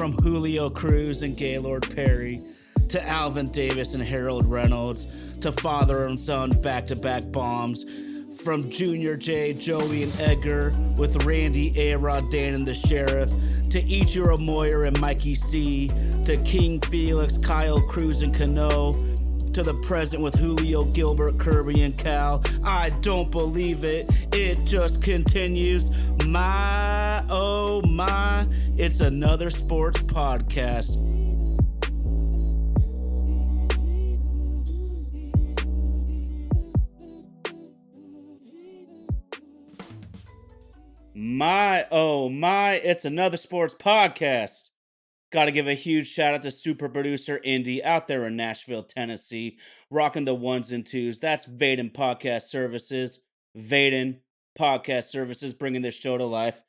from Julio Cruz and Gaylord Perry to Alvin Davis and Harold Reynolds to father and son back-to-back bombs, from Junior J, Joey, and Edgar with Randy, A-Rod, Dan, and the Sheriff, to Ichiro Moyer and Mikey C, to King Felix, Kyle Cruz, and Cano, to the present with Julio, Gilbert, Kirby, and Cal. I don't believe it. It just continues. My, oh my, it's another sports podcast. My, oh my, it's another sports podcast. Got to give a huge shout out to super producer Indy out there in Nashville, Tennessee, rocking the ones and twos. That's Vaden Podcast Services. Vaden Podcast Services bringing this show to life.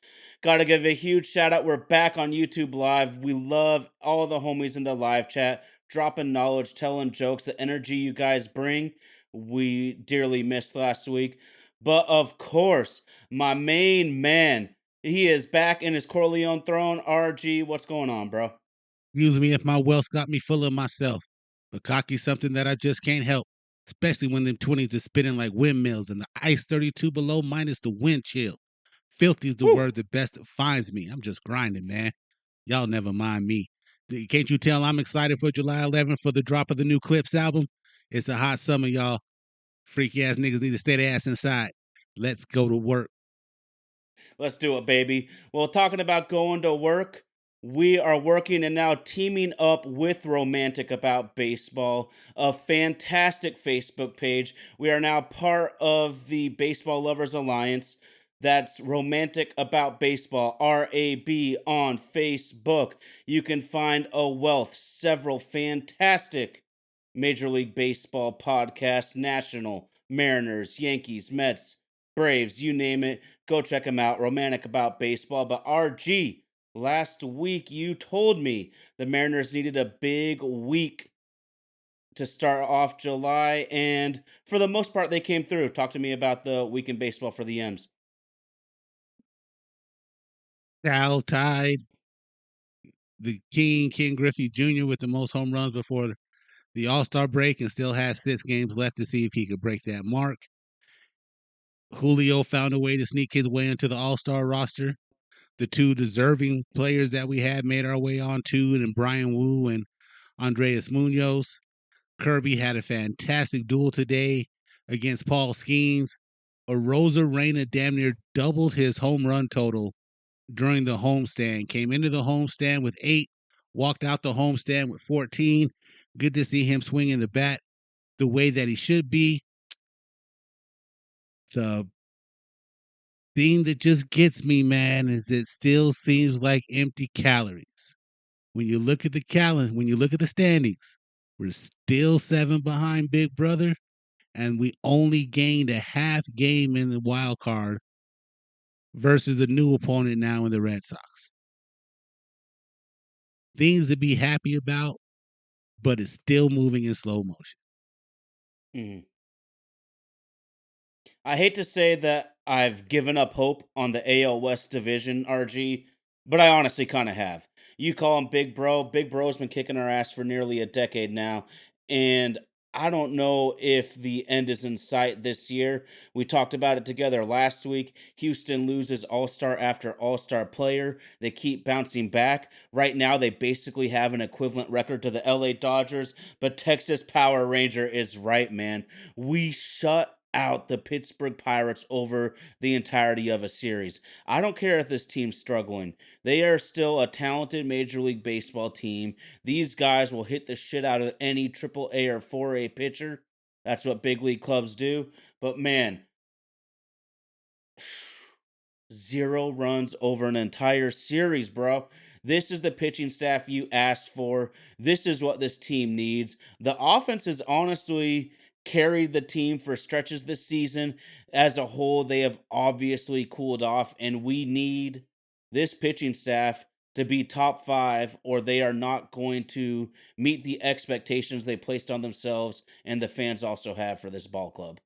Got to give a huge shout out. We're back on YouTube Live. We love all the homies in the live chat, dropping knowledge, telling jokes, the energy you guys bring. We dearly missed last week. But of course, my main man, he is back in his Corleone throne. RG, what's going on, bro? Excuse me if my wealth got me full of myself, but cocky's something that I just can't help, especially when them 20s are spinning like windmills and the ice 32 below minus the wind chill. Filthy's the word that best defines me. I'm just grinding, man. Y'all never mind me. Can't you tell I'm excited for July 11th for the drop of the new Clips album? It's a hot summer, y'all. Freaky ass niggas need to stay their ass inside. Let's go to work. Let's do it, baby. Well, talking about going to work, we are working and now teaming up with Romantic About Baseball, a fantastic Facebook page. We are now part of the Baseball Lovers Alliance. That's Romantic About Baseball, RAB, on Facebook. You can find a wealth, several fantastic Major League Baseball podcasts, National, Mariners, Yankees, Mets, Braves, you name it. Go check them out. Romantic About Baseball. But RG, last week you told me the Mariners needed a big week to start off July, and for the most part, they came through. Talk to me about the week in baseball for the M's. Cal tied the King Griffey Jr. with the most home runs before the All-Star break and still has 6 games left to see if he could break that mark. Julio found a way to sneak his way into the All-Star roster. The 2 deserving players that we had made our way on to, and Brian Wu and Andreas Munoz. Kirby had a fantastic duel today against Paul Skeens. Arozarena damn near doubled his home run total during the homestand. Came into the homestand with 8, walked out the homestand with 14. Good to see him swinging the bat the way that he should be. The thing that just gets me, man, is it still seems like empty calories. When you look at the calendar, when you look at the standings, we're still 7 behind Big Brother, and we only gained a half game in the wild card versus a new opponent now in the Red Sox. Things to be happy about, but it's still moving in slow motion. Mm-hmm. I hate to say that I've given up hope on the AL West division, RG, but I honestly kind of have. You call him Big Bro. Big Bro's been kicking our ass for nearly a decade now, and I don't know if the end is in sight this year. We talked about it together last week. Houston loses all-star after all-star player. They keep bouncing back. Right now, they basically have an equivalent record to the LA Dodgers, but Texas Power Ranger is right, man. We shut out the Pittsburgh Pirates over the entirety of a series. I don't care if this team's struggling. They are still a talented Major League Baseball team. These guys will hit the shit out of any AAA or 4A pitcher. That's what big league clubs do. But man, 0 runs over an entire series, bro. This is the pitching staff you asked for. This is what this team needs. The offense has honestly carried the team for stretches this season. As a whole, they have obviously cooled off, and we need this pitching staff to be top 5, or they are not going to meet the expectations they placed on themselves and the fans also have for this ball club.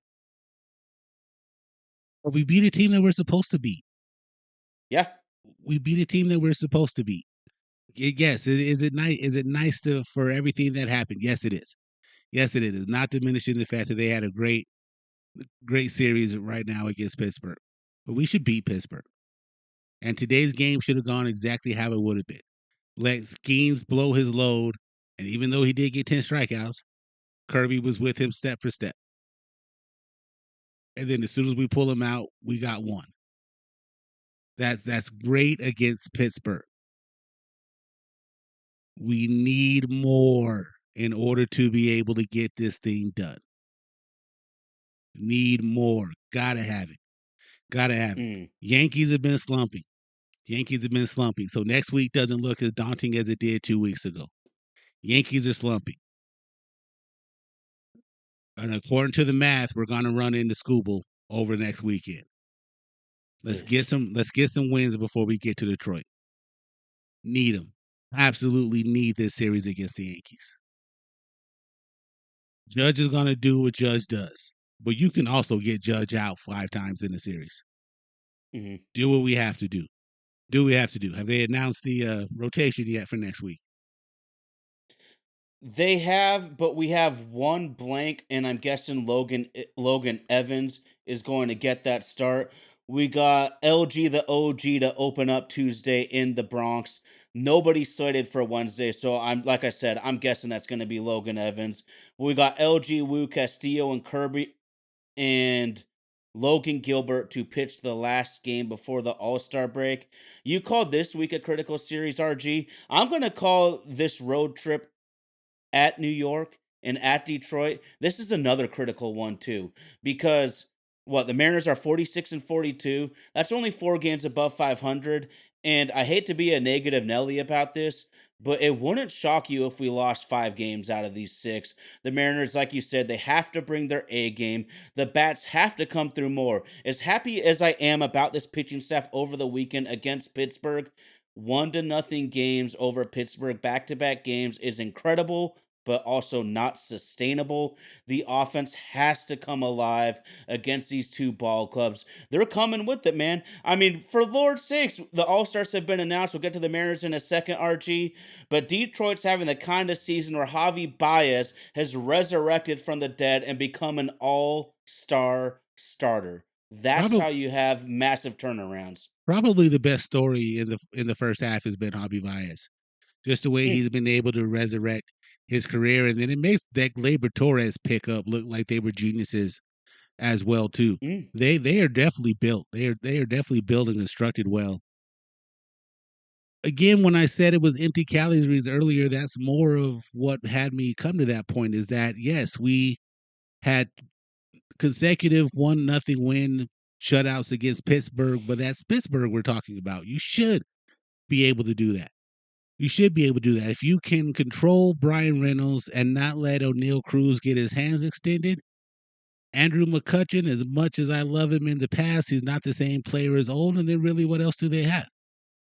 But we beat a team that we're supposed to beat. Yeah. We beat a team that we're supposed to beat. Yes, is it nice? Is it nice to for everything that happened? Yes, it is. Yes, it is. Not diminishing the fact that they had a great series right now against Pittsburgh, but we should beat Pittsburgh. And today's game should have gone exactly how it would have been. Let Skeens blow his load, and even though he did get 10 strikeouts, Kirby was with him step for step. And then as soon as we pull him out, we got one. That's great against Pittsburgh. We need more in order to be able to get this thing done. Need more. Gotta have it. Gotta have it. Mm. Yankees have been slumping. Yankees have been slumping. So next week doesn't look as daunting as it did 2 weeks ago. Yankees are slumping. And according to the math, we're gonna run into Scooble over next weekend. Let's get some wins before we get to Detroit. Need them. Absolutely need this series against the Yankees. Judge is gonna do what Judge does. But you can also get Judge out 5 times in the series. Mhm. Do what we have to do. Do what we have to do. Have they announced the rotation yet for next week? They have, but we have one blank, and I'm guessing Logan Evans is going to get that start. We got LG the OG to open up Tuesday in the Bronx. Nobody's slated for Wednesday, so I'm like I said, I'm guessing that's going to be Logan Evans. We got LG Wu Castillo and Kirby and Logan Gilbert to pitch the last game before the All-Star break. You called this week a critical series, RG. I'm going to call this road trip at New York and at Detroit, this is another critical one too. Because what the Mariners are 46 and 42. That's only 4 games above 500. And I hate to be a negative Nelly about this, but it wouldn't shock you if we lost 5 games out of these six. The Mariners, like you said, they have to bring their A game. The bats have to come through more. As happy as I am about this pitching staff over the weekend against Pittsburgh, 1-0 games over Pittsburgh back to back games is incredible, but also not sustainable. The offense has to come alive against these two ball clubs. They're coming with it, man. I mean, for Lord's sakes, the All Stars have been announced. We'll get to the Mariners in a second, RG. But Detroit's having the kind of season where Javi Baez has resurrected from the dead and become an all star starter. That's Probably how you have massive turnarounds. probably the best story in the first half has been Javi Baez. Just the way Mm, he's been able to resurrect his career, and then it makes that Gleyber Torres pickup look like they were geniuses as well too. mm. They are definitely built. They are definitely built and constructed well. Again, when I said it was empty calories earlier, that's more of what had me come to that point. Is that yes, we had consecutive 1-0 win shutouts against Pittsburgh, but that's Pittsburgh we're talking about. You should be able to do that. You should be able to do that. If you can control Brian Reynolds and not let O'Neal Cruz get his hands extended, Andrew McCutcheon, as much as I love him in the past, he's not the same player as old. And then really, what else do they have?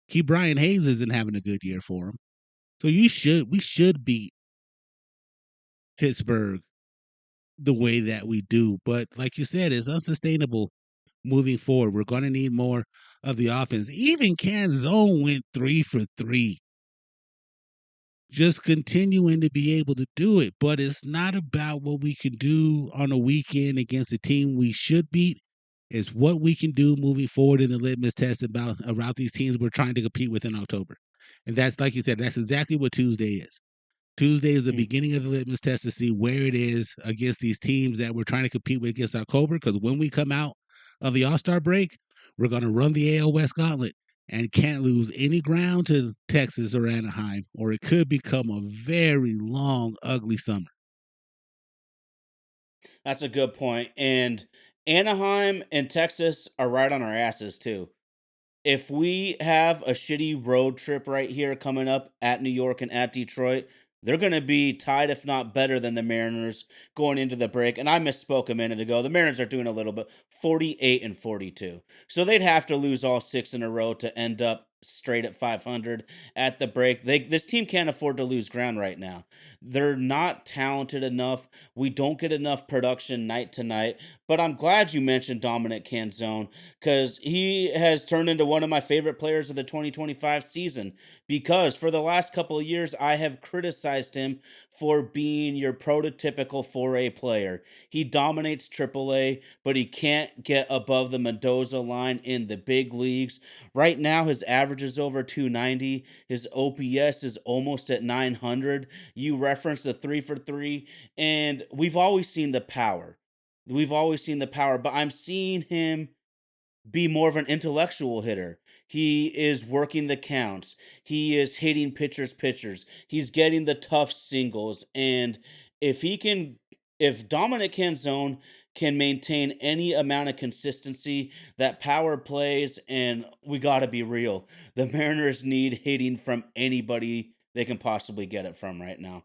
Key Brian Hayes isn't having a good year for him. So we should beat Pittsburgh the way that we do. But like you said, it's unsustainable moving forward. We're going to need more of the offense. Even Kansas Zone went 3 for 3, just continuing to be able to do it. But it's not about what we can do on a weekend against a team we should beat. It's what we can do moving forward in the litmus test about these teams we're trying to compete with in October. And that's, like you said, that's exactly what Tuesday is. Tuesday is the Mm. beginning of the litmus test to see where it is against these teams that we're trying to compete with against October. Because when we come out of the All-Star break, we're going to run the AL West gauntlet and can't lose any ground to Texas or Anaheim, or it could become a very long, ugly summer. That's a good point. And Anaheim and Texas are right on our asses too. If we have a shitty road trip right here coming up at New York and at Detroit, they're going to be tied, if not better than the Mariners going into the break. And I misspoke a minute ago. The Mariners are doing a little bit 48 and 42. So they'd have to lose all six in a row to end up straight at 500 at the break. This team can't afford to lose ground right now. They're not talented enough. We don't get enough production night to night. But I'm glad you mentioned Dominic Canzone because he has turned into one of my favorite players of the 2025 season. Because for the last couple of years, I have criticized him for being your prototypical 4A player. He dominates AAA, but he can't get above the Mendoza line in the big leagues. Right now, his average is over 290. His OPS is almost at 900. You referenced the 3 for 3, and we've always seen the power. We've always seen the power, but I'm seeing him be more of an intellectual hitter. He is working the counts. He is hitting pitchers. He's getting the tough singles. And if he can, if Dominic Canzone can maintain any amount of consistency, that power plays, and we got to be real, the Mariners need hitting from anybody they can possibly get it from right now.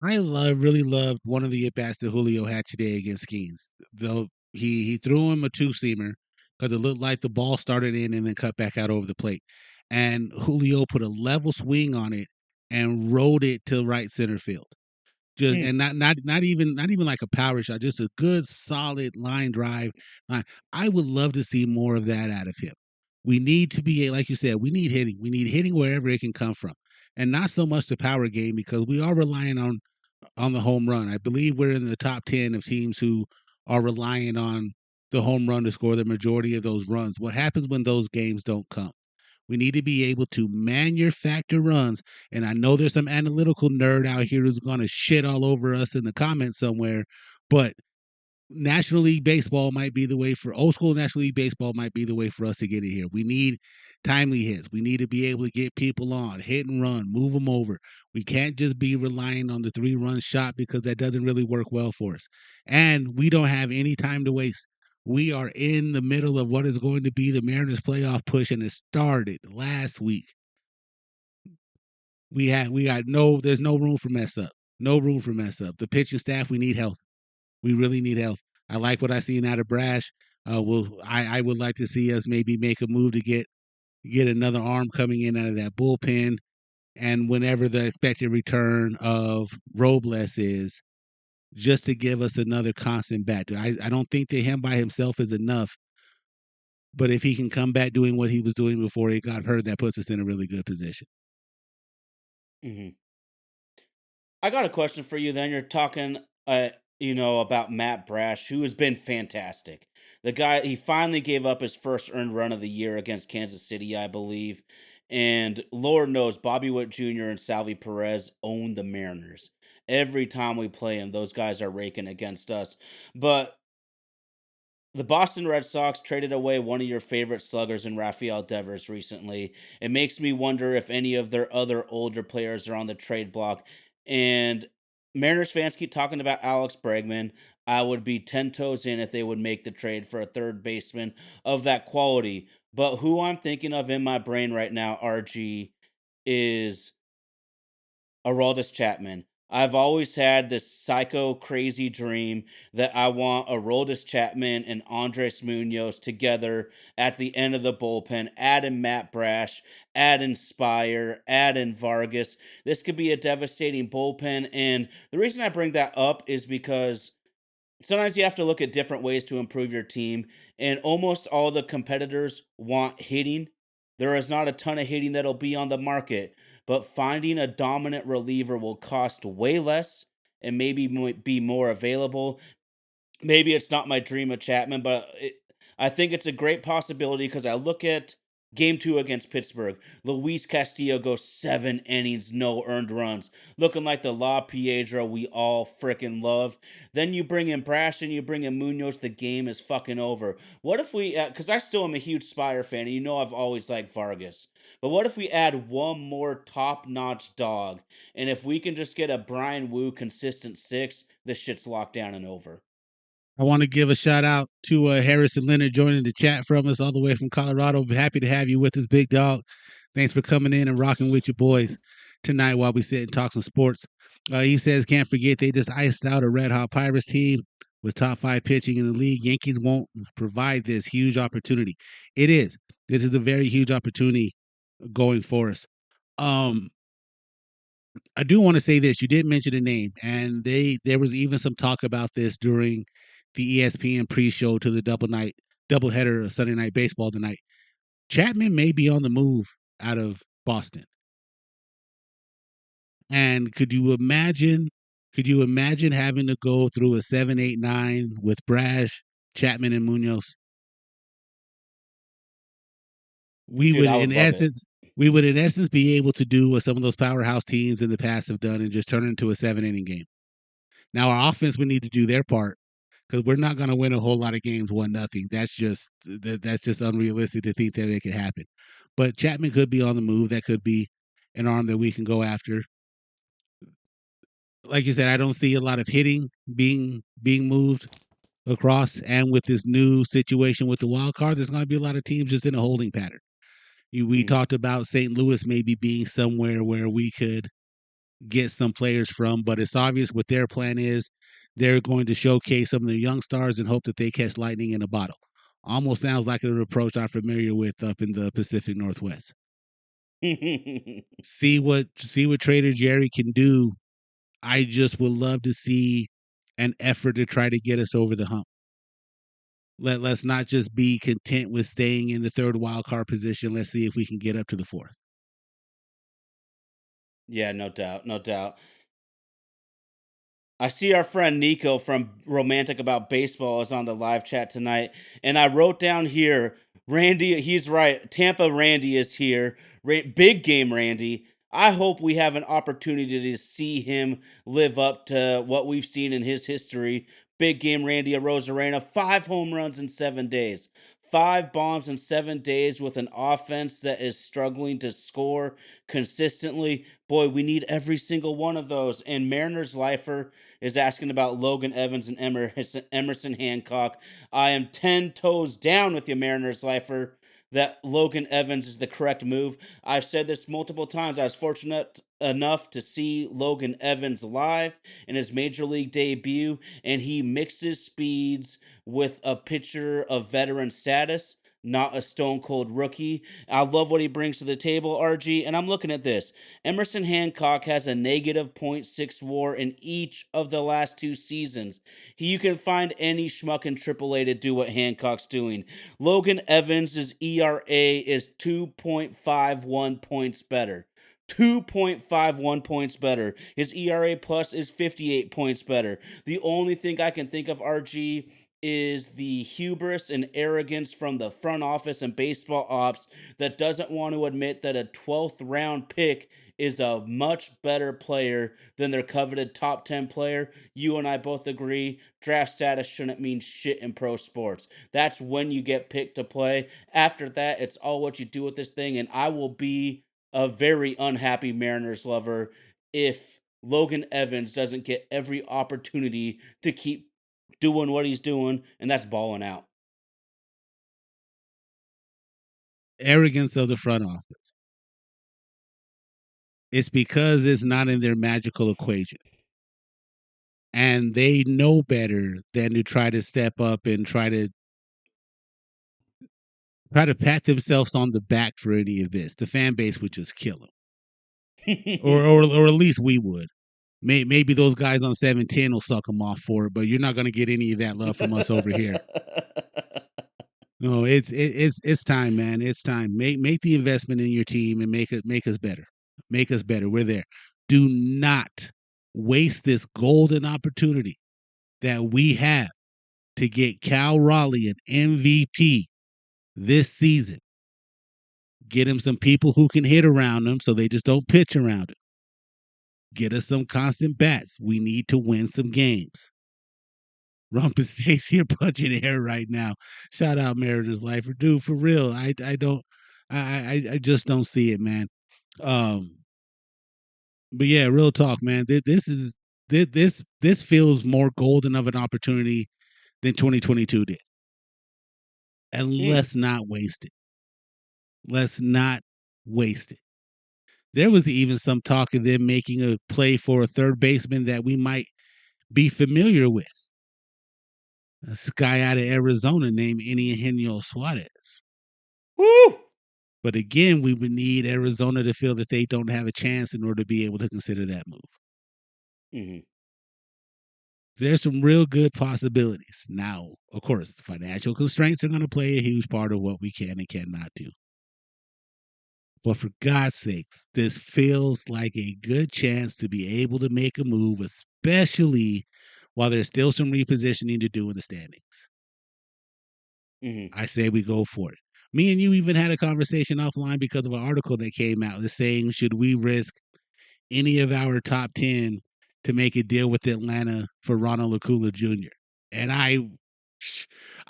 Really loved one of the at bats that Julio had today against Skeens. Though he threw him a two seamer because it looked like the ball started in and then cut back out over the plate, and Julio put a level swing on it and rode it to right center field. Just Mm, and not even like a power shot, just a good solid line drive. I would love to see more of that out of him. We need to be like you said, we need hitting. We need hitting wherever it can come from, and not so much the power game because we are relying on the home run. I believe we're in the top 10 of teams who are relying on the home run to score the majority of those runs. What happens when those games don't come? We need to be able to manufacture runs. And I know there's some analytical nerd out here who's going to shit all over us in the comments somewhere, but National League Baseball might be the way for old school National League Baseball might be the way for us to get it here. We need timely hits. We need to be able to get people on, hit and run, move them over. We can't just be relying on the 3 run shot because that doesn't really work well for us. And we don't have any time to waste. We are in the middle of what is going to be the Mariners playoff push, and it started last week. We got no there's no room for mess up. No room for mess up. The pitching staff, we need health. We really need health. I like what I seen out of Brash. I would like to see us maybe make a move to get another arm coming in out of that bullpen, and whenever the expected return of Robles is, just to give us another constant bat. I don't think that him by himself is enough, but if he can come back doing what he was doing before he got hurt, that puts us in a really good position. mhm. I got a question for you then. You're talking about Matt Brash, who has been fantastic. The guy, he finally gave up his first earned run of the year against Kansas City, I believe. And Lord knows Bobby Witt Jr. and Salvi Perez own the Mariners. Every time we play them, those guys are raking against us. But the Boston Red Sox traded away one of your favorite sluggers in Rafael Devers recently. It makes me wonder if any of their other older players are on the trade block. And Mariners fans keep talking about Alex Bregman. I would be 10 toes in if they would make the trade for a third baseman of that quality. But who I'm thinking of in my brain right now, RG, is Aroldis Chapman. I've always had this psycho crazy dream that I want Aroldis Chapman and Andres Munoz together at the end of the bullpen. Add in Matt Brash, add in Spire, add in Vargas. This could be a devastating bullpen. And the reason I bring that up is because sometimes you have to look at different ways to improve your team, and almost all the competitors want hitting. There is not a ton of hitting that'll be on the market, but finding a dominant reliever will cost way less and maybe be more available. Maybe it's not my dream of Chapman, but I think it's a great possibility because I look at game two against Pittsburgh. Luis Castillo goes 7 innings, no earned runs, looking like the La Piedra we all freaking love. Then you bring in Brash and you bring in Munoz, the game is fucking over. What if we, because I still am a huge Spire fan, and you know I've always liked Vargas. But what if we add one more top notch dog? And if we can just get a Brian Wu consistent six, this shit's locked down and over. I want to give a shout out to Harrison Leonard joining the chat from us all the way from Colorado. Happy to have you with us, big dog. Thanks for coming in and rocking with your boys tonight while we sit and talk some sports. He says, can't forget they just iced out a red hot Pirates team with top 5 pitching in the league. Yankees won't provide this huge opportunity. It is. This is a very huge opportunity going for us. Um, I do want to say this. You did mention a name, and there was even some talk about this during the ESPN pre-show to the doubleheader of Sunday Night Baseball tonight. Chapman may be on the move out of Boston. And could you imagine having to go through a 7-8-9 with Brash, Chapman, and Munoz? We Dude, would I would in love it. essence be able to do what some of those powerhouse teams in the past have done and just turn it into a 7 inning game. Now our offense would need to do their part because we're not going to win a whole lot of games 1-0. That's just unrealistic to think that it could happen. But Chapman could be on the move. That could be an arm that we can go after. Like you said, I don't see a lot of hitting being moved across, and with this new situation with the wild card, there's going to be a lot of teams just in a holding pattern. We Mhm. talked about St. Louis maybe being somewhere where we could get some players from, but it's obvious what their plan is. They're going to showcase some of their young stars and hope that they catch lightning in a bottle. Almost sounds like an approach I'm familiar with up in the Pacific Northwest. See what Trader Jerry can do. I just would love to see an effort to try to get us over the hump. Let's not just be content with staying in the third wild card position. Let's see if we can get up to the fourth. Yeah, no doubt, no doubt. I see our friend Nico from Romantic About Baseball is on the live chat tonight, and I wrote down here, Randy. He's right. Tampa Randy is here. Big game Randy. I hope we have an opportunity to see him live up to what we've seen in his history. Big game Randy Arozarena, 5 home runs in 7 days, 5 bombs in 7 days with an offense that is struggling to score consistently. Boy, we need every single one of those. And Mariners lifer is asking about Logan Evans and Emerson Hancock. I am 10 toes down with you, Mariners lifer, that Logan Evans is the correct move. I've said this multiple times. I was fortunate enough to see Logan Evans live in his major league debut, and he mixes speeds with a pitcher of veteran status, not a stone cold rookie. I love what he brings to the table, RG, and I'm looking at this. Emerson Hancock has a negative .6 WAR in each of the last 2 seasons. You can find any schmuck in AAA to do what Hancock's doing. Logan Evans' ERA is 2.51 points better. 2.51 points better. His ERA plus is 58 points better. The only thing I can think of, RG, is the hubris and arrogance from the front office and baseball ops that doesn't want to admit that a 12th round pick is a much better player than their coveted top 10 player. You and I both agree draft status shouldn't mean shit in pro sports. That's when you get picked to play. After that, it's all what you do with this thing. And I will be a very unhappy Mariners lover if Logan Evans doesn't get every opportunity to keep doing what he's doing, and that's balling out. Arrogance of the front office. It's because it's not in their magical equation. And they know better than to try to step up and try to pat themselves on the back for any of this. The fan base would just kill them, or at least we would. Maybe those guys on 710 will suck them off for it, but you're not going to get any of that love from us over here. No, it's time, man. It's time. Make the investment in your team and make us better. Make us better. We're there. Do not waste this golden opportunity that we have to get Cal Raleigh an MVP this season. Get him some people who can hit around him so they just don't pitch around him. Get us some constant bats. We need to win some games. Rumpus stays here punching air right now. Shout out Mariners Lifer. Dude, for real. I don't I just don't see it, man. Um but yeah, real talk, man. This feels more golden of an opportunity than 2022 did. And Hmm. let's not waste it. Let's not waste it. There was even some talk of them making a play for a third baseman that we might be familiar with. This guy out of Arizona named Eugenio Suarez. Woo! But again, we would need Arizona to feel that they don't have a chance in order to be able to consider that move. Mm-hmm. There's some real good possibilities. Now, of course, the financial constraints are going to play a huge part of what we can and cannot do. But for God's sakes, this feels like a good chance to be able to make a move, especially while there's still some repositioning to do in the standings. Hmm. I say we go for it. Me and you even had a conversation offline because of an article that came out that's saying, should we risk any of our top 10 to make a deal with Atlanta for Ronald Acuna Jr.? And I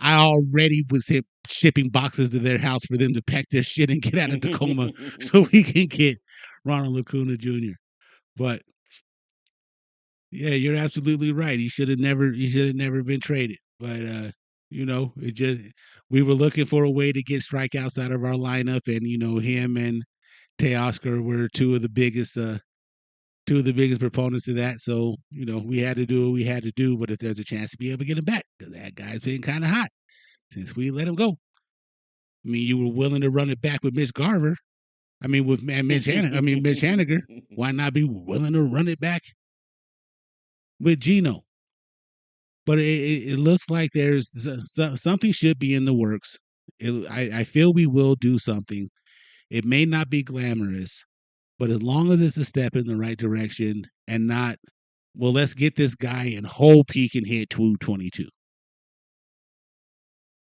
already was shipping boxes to their house for them to pack their shit and get out of Tacoma so we can get Ronald Acuna Jr. But yeah, you're absolutely right. He should have never been traded. But it just we were looking for a way to get strikeouts out of our lineup, and him and Teoscar were two of the biggest proponents of that. So we had to do what we had to do. But if there's a chance to be able to get him back, because that guy's been kind of hot since we let him go. I mean, you were willing to run it back with Mitch Garver. I mean, with Mitch Haniger. Why not be willing to run it back with Gino? But it looks like there's something should be in the works. I feel we will do something. It may not be glamorous, but as long as it's a step in the right direction and not, well, let's get this guy and hope he can hit 222.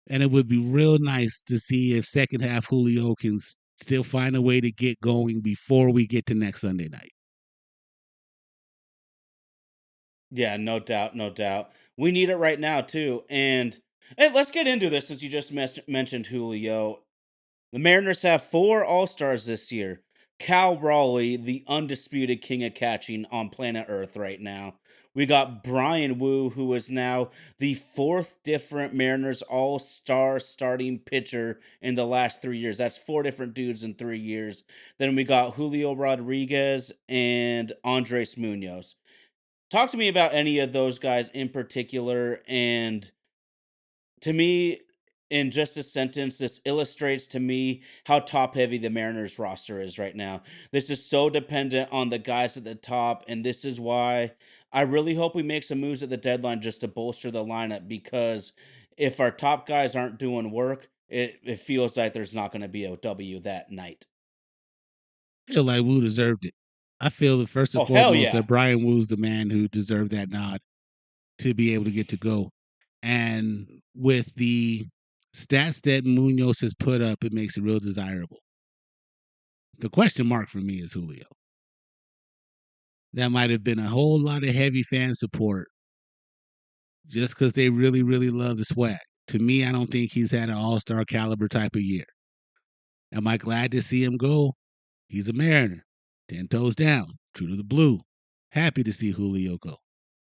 And it would be real nice to see if second half Julio can still find a way to get going before we get to next Sunday night. Yeah, no doubt, no doubt. We need it right now too. And hey, let's get into this since you just mentioned Julio. The Mariners have four All Stars this year. Cal Raleigh, the undisputed king of catching on planet Earth right now. We got Brian Wu, who is now the fourth different Mariners All Star starting pitcher in the last 3 years. That's four different dudes in 3 years. Then we got Julio Rodriguez and Andres Munoz. Talk to me about any of those guys in particular. And to me, in just a sentence, this illustrates to me how top heavy the Mariners roster is right now. This is so dependent on the guys at the top. And this is why I really hope we make some moves at the deadline just to bolster the lineup. Because if our top guys aren't doing work, it feels like there's not going to be a W that night. I feel like Wu deserved it. I feel that first and Oh, hell foremost that yeah. Brian Wu's the man who deserved that nod to be able to get to go. And with the stats that Munoz has put up, it makes it real desirable. The question mark for me is Julio. That might have been a whole lot of heavy fan support just because they really, really love the swag. To me, I don't think he's had an all-star caliber type of year. Am I glad to see him go? He's a Mariner. 10 toes down, true to the blue. Happy to see Julio go.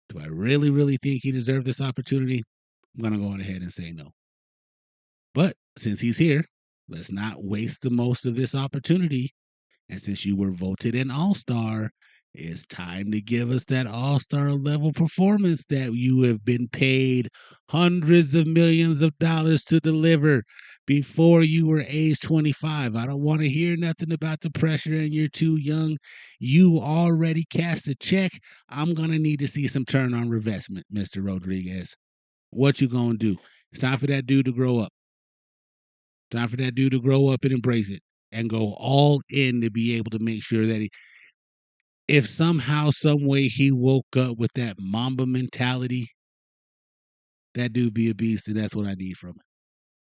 Do I really, really think he deserved this opportunity? I'm going to go on ahead and say no. But since he's here, let's not waste the most of this opportunity. And since you were voted an all-star, it's time to give us that all-star level performance that you have been paid hundreds of millions of dollars to deliver before you were age 25. I don't want to hear nothing about the pressure and you're too young. You already cast a check. I'm going to need to see some turn on reinvestment, Mr. Rodriguez. What you going to do? It's time for that dude to grow up. Time for that dude to grow up and embrace it and go all in to be able to make sure that if somehow, some way he woke up with that Mamba mentality, that dude be a beast, and that's what I need from him.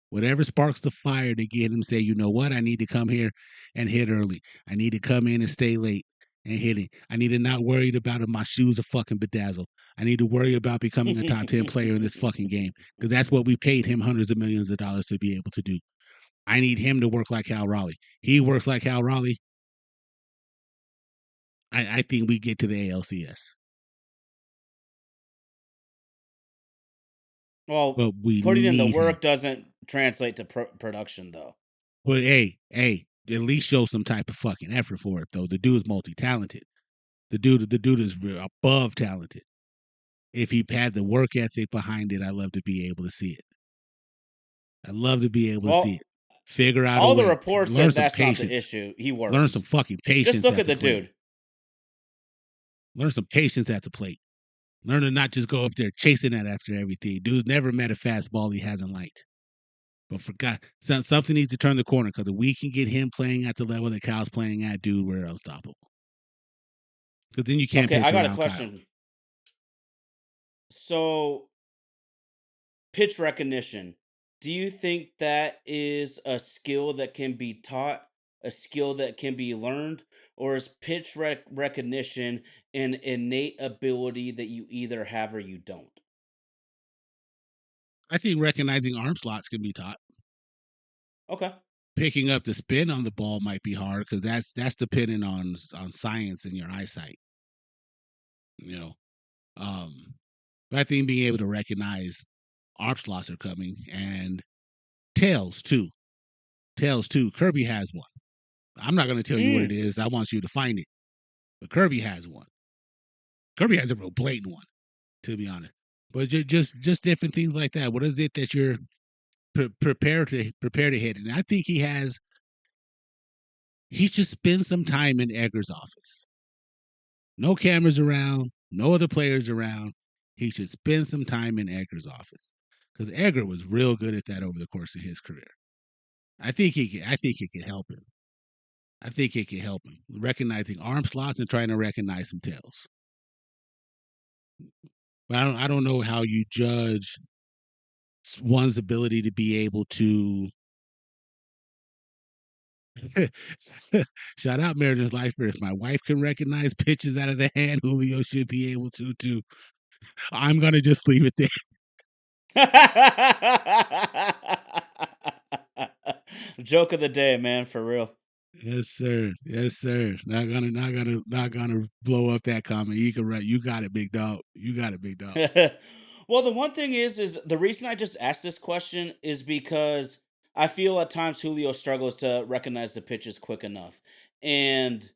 Whatever sparks the fire to get him say, you know what, I need to come here and hit early. I need to come in and stay late and hit it. I need to not worry about if my shoes are fucking bedazzled. I need to worry about becoming a top 10 player in this fucking game because that's what we paid him hundreds of millions of dollars to be able to do. I need him to work like Cal Raleigh. He works like Cal Raleigh. I think we get to the ALCS. Well, But we putting in the need him. work doesn't translate to production, though. But hey, at least show some type of fucking effort for it though. The dude is multi-talented. The dude is above talented. If he had the work ethic behind it, I'd love to be able to see it. I'd love to be able to see it. Well, Figure out a all the way. reports Learn said some that's not the patience. issue. He Learn some works. fucking Just patience look at at the the plate. dude. Learn some patience at the plate. Learn to not just go up there chasing that after everything. Dude's never met a fastball he hasn't liked. But for God, something needs to turn the corner because if we can get him playing at the level that Kyle's playing at, dude, we're unstoppable. Because then you can't Okay, I pitch got a around Kyle. question. So, pitch recognition. Do you think that is a skill that can be taught, a skill that can be learned, or is pitch recognition an innate ability that you either have or you don't? I think recognizing arm slots can be taught. Okay. Picking up the spin on the ball might be hard because that's dependent on science and your eyesight. You know, but I think being able to recognize arm slots are coming and tails too. Tails too. Kirby has one. I'm not going to tell you what it Mm. is. I want you to find it. But Kirby has one. Kirby has a real blatant one, to be honest. But just different things like that. What is it that you're prepared to hit? And I think he has. He should spend some time in Edgar's office. No cameras around, no other players around. He should spend some time in Edgar's office because Edgar was real good at that over the course of his career. I think he can. I think it can help him. I think it can help him recognizing arm slots and trying to recognize some tails. But I don't know how you judge one's ability to be able to. Shout out Meredith's Lifer. If my wife can recognize pitches out of the hand, Julio should be able to too. I'm gonna just leave it there. Joke of the day, man, for real. Yes, sir. Yes, sir. Not gonna blow up that comment. You can write. You got it, big dog. You got it, big dog. Well, the one thing is the reason I just asked this question is because I feel at times Julio struggles to recognize the pitches quick enough. And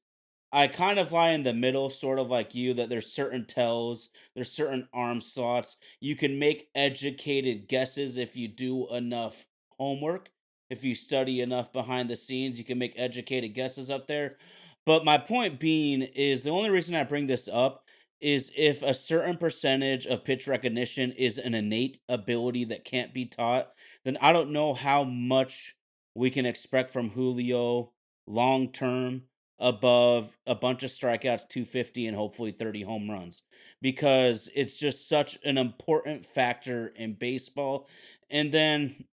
I kind of lie in the middle, sort of like you, that there's certain tells, there's certain arm slots. You can make educated guesses if you do enough homework. If you study enough behind the scenes, you can make educated guesses up there. But my point being is the only reason I bring this up is if a certain percentage of pitch recognition is an innate ability that can't be taught, then I don't know how much we can expect from Julio long term above a bunch of strikeouts, 250, and hopefully 30 home runs because it's just such an important factor in baseball. And then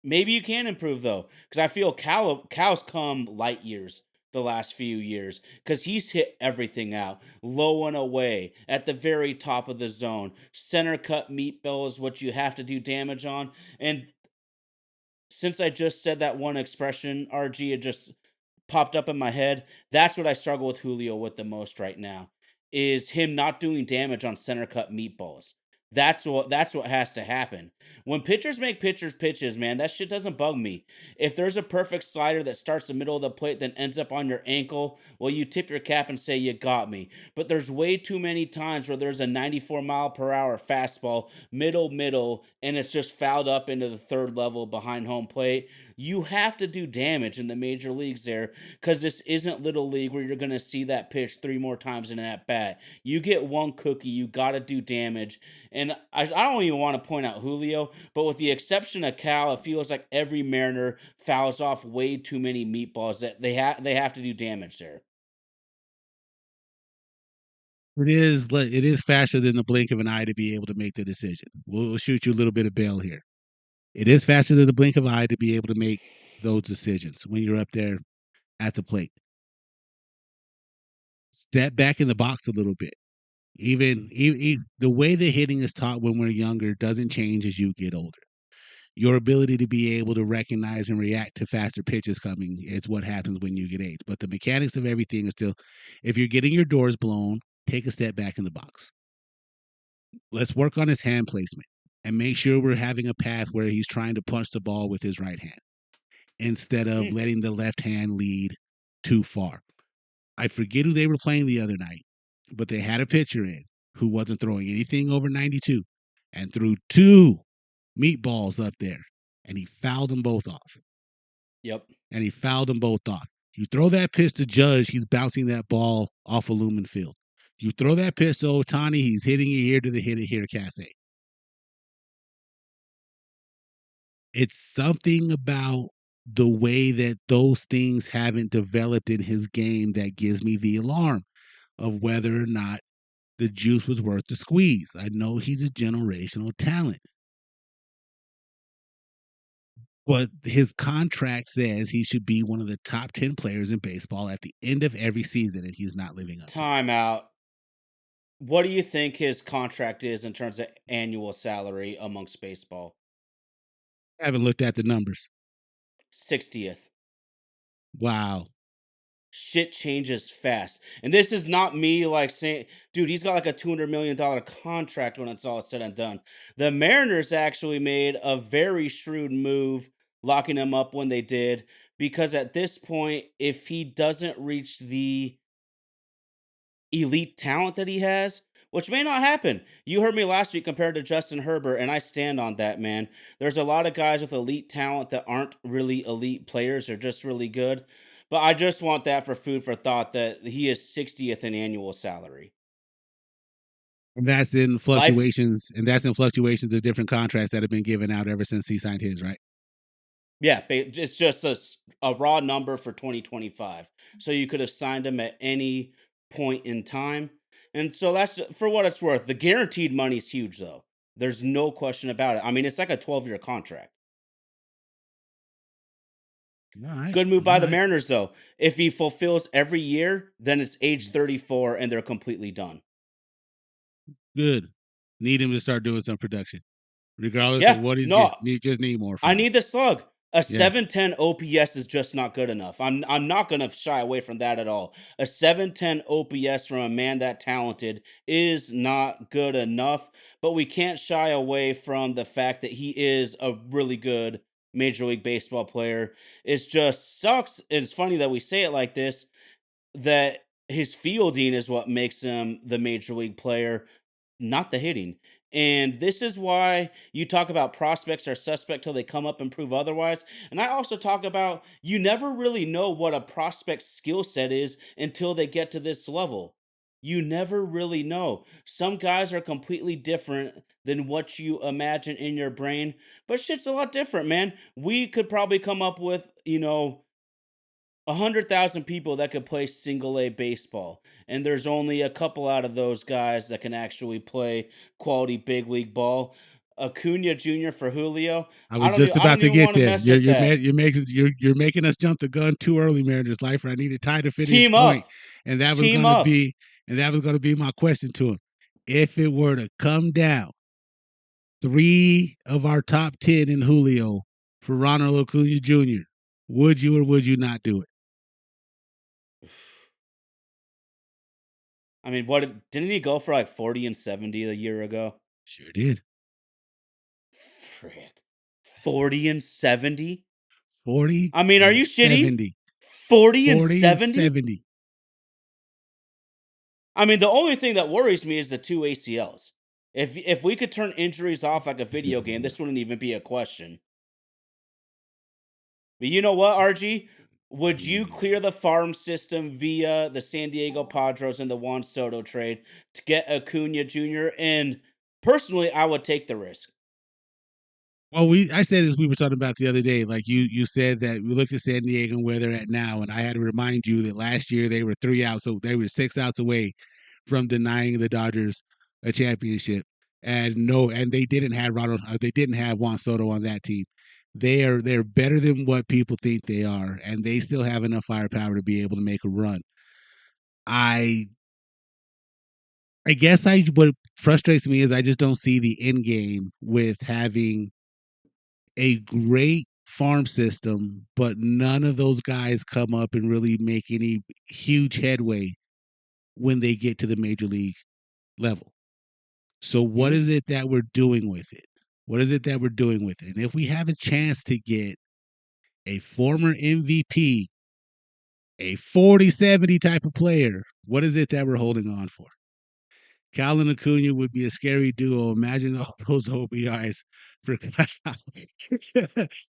maybe you can improve though, because I feel Cal's come light years the last few years because he's hit everything out low and away at the very top of the zone. Center cut meatball is what you have to do damage on. And since I just said that one expression, RG, it just popped up in my head. That's what I struggle with Julio with the most right now is him not doing damage on center cut meatballs. That's what has to happen. When pitchers make pitchers pitches, man, that shit doesn't bug me. If there's a perfect slider that starts the middle of the plate then ends up on your ankle, well, you tip your cap and say you got me. But there's way too many times where there's a 94-mile-per-hour fastball, middle, and it's just fouled up into the third level behind home plate. You have to do damage in the major leagues there because this isn't little league where you're going to see that pitch three more times in that bat. You get one cookie, you got to do damage. And I don't even want to point out Julio, but with the exception of Cal, it feels like every Mariner fouls off way too many meatballs that they have to do damage there. It is faster than the blink of an eye to be able to make the decision. We'll shoot you a little bit of bail here. It is faster than the blink of an eye to be able to make those decisions when you're up there at the plate. Step back in the box a little bit. Even the way the hitting is taught when we're younger doesn't change as you get older. Your ability to be able to recognize and react to faster pitches coming is what happens when you get age. But the mechanics of everything is still, if you're getting your doors blown, take a step back in the box. Let's work on his hand placement and make sure we're having a path where he's trying to punch the ball with his right hand instead of Hmm. letting the left hand lead too far. I forget who they were playing the other night, but they had a pitcher in who wasn't throwing anything over 92 and threw two meatballs up there and he fouled them both off. Yep. And he fouled them both off. You throw that pitch to Judge, he's bouncing that ball off a Lumen Field. You throw that pistol, Tawny, he's hitting you here to the Hit It Here Cafe. It's something about the way that those things haven't developed in his game that gives me the alarm of whether or not the juice was worth the squeeze. I know he's a generational talent, but his contract says he should be one of the top 10 players in baseball at the end of every season, and he's not living up to that. Timeout. What do you think his contract is in terms of annual salary amongst baseball? I haven't looked at the numbers. 60th. Wow. Shit changes fast. And this is not me like saying, dude, he's got like a $200 million contract when it's all said and done. The Mariners actually made a very shrewd move locking him up when they did, because at this point, if he doesn't reach the elite talent that he has, which may not happen. You heard me last week compared to Justin Herbert, and I stand on that, man. There's a lot of guys with elite talent that aren't really elite players, they're just really good. But I just want that for food for thought that he is 60th in annual salary. And that's in Life, fluctuations, and that's in fluctuations of different contracts that have been given out ever since he signed his, right? yeah, it's just a raw number for 2025. So you could have signed him at any point in time. And so that's for what it's worth. The guaranteed money's huge, though. There's no question about it. I mean, it's like a 12-year contract. All right. Good move All by the right. Mariners, though. If he fulfills every year, then it's age 34 and they're completely done. Good. Need him to start doing some production, regardless of Yeah, what he's no, getting. Just need more I from him. need the slug. A Yeah. 710 OPS is just not good enough. I'm not gonna shy away from that at all. A 710 OPS from a man that talented is not good enough, but we can't shy away from the fact that he is a really good Major League Baseball player. It just sucks. It's funny that we say it like this, that his fielding is what makes him the major league player, not the hitting. And this is why you talk about prospects are suspect till they come up and prove otherwise. And I also talk about you never really know what a prospect's skill set is until they get to this level. You never really know. Some guys are completely different than what you imagine in your brain, but shit's a lot different, man. We could probably come up with, 100,000 people that could play single A baseball, and there's only a couple out of those guys that can actually play quality big league ball. Acuna Jr. for Julio. I was just I about don't to even get want to there. mess with that. You're making us jump the gun too early, Mariners Lifer. I need to tie to finish Team point, up. and that was Team gonna up. be my question to him. If it were to come down, 3 of our top 10 in Julio for Ronald Acuna Jr., would you or would you not do it? I mean, what didn't he go for like 40 and 70 a year ago? Sure did. Frick. 40 and 70? 40 I mean, are and you shitty? 70. 40 and 40 and 70? 70. I mean, the only thing that worries me is the two ACLs. If we could turn injuries off like a video game, this wouldn't even be a question. But you know what, RG? Would you clear the farm system via the San Diego Padres and the Juan Soto trade to get Acuna Jr.? And personally, I would take the risk. Well, I said this we were talking about the other day. Like you said that we look at San Diego and where they're at now, and I had to remind you that last year they were 3 outs, so they were 6 outs away from denying the Dodgers a championship. And they didn't have they didn't have Juan Soto on that team. They're better than what people think they are, and they still have enough firepower to be able to make a run. I I guess I what frustrates me is I just don't see the end game with having a great farm system, but none of those guys come up and really make any huge headway when they get to the major league level. So, what Mhm. is it that we're doing with it? What is it that we're doing with it? And if we have a chance to get a former MVP, a 40-70 type of player, what is it that we're holding on for? Cal and Acuna would be a scary duo. Imagine all those OBIs for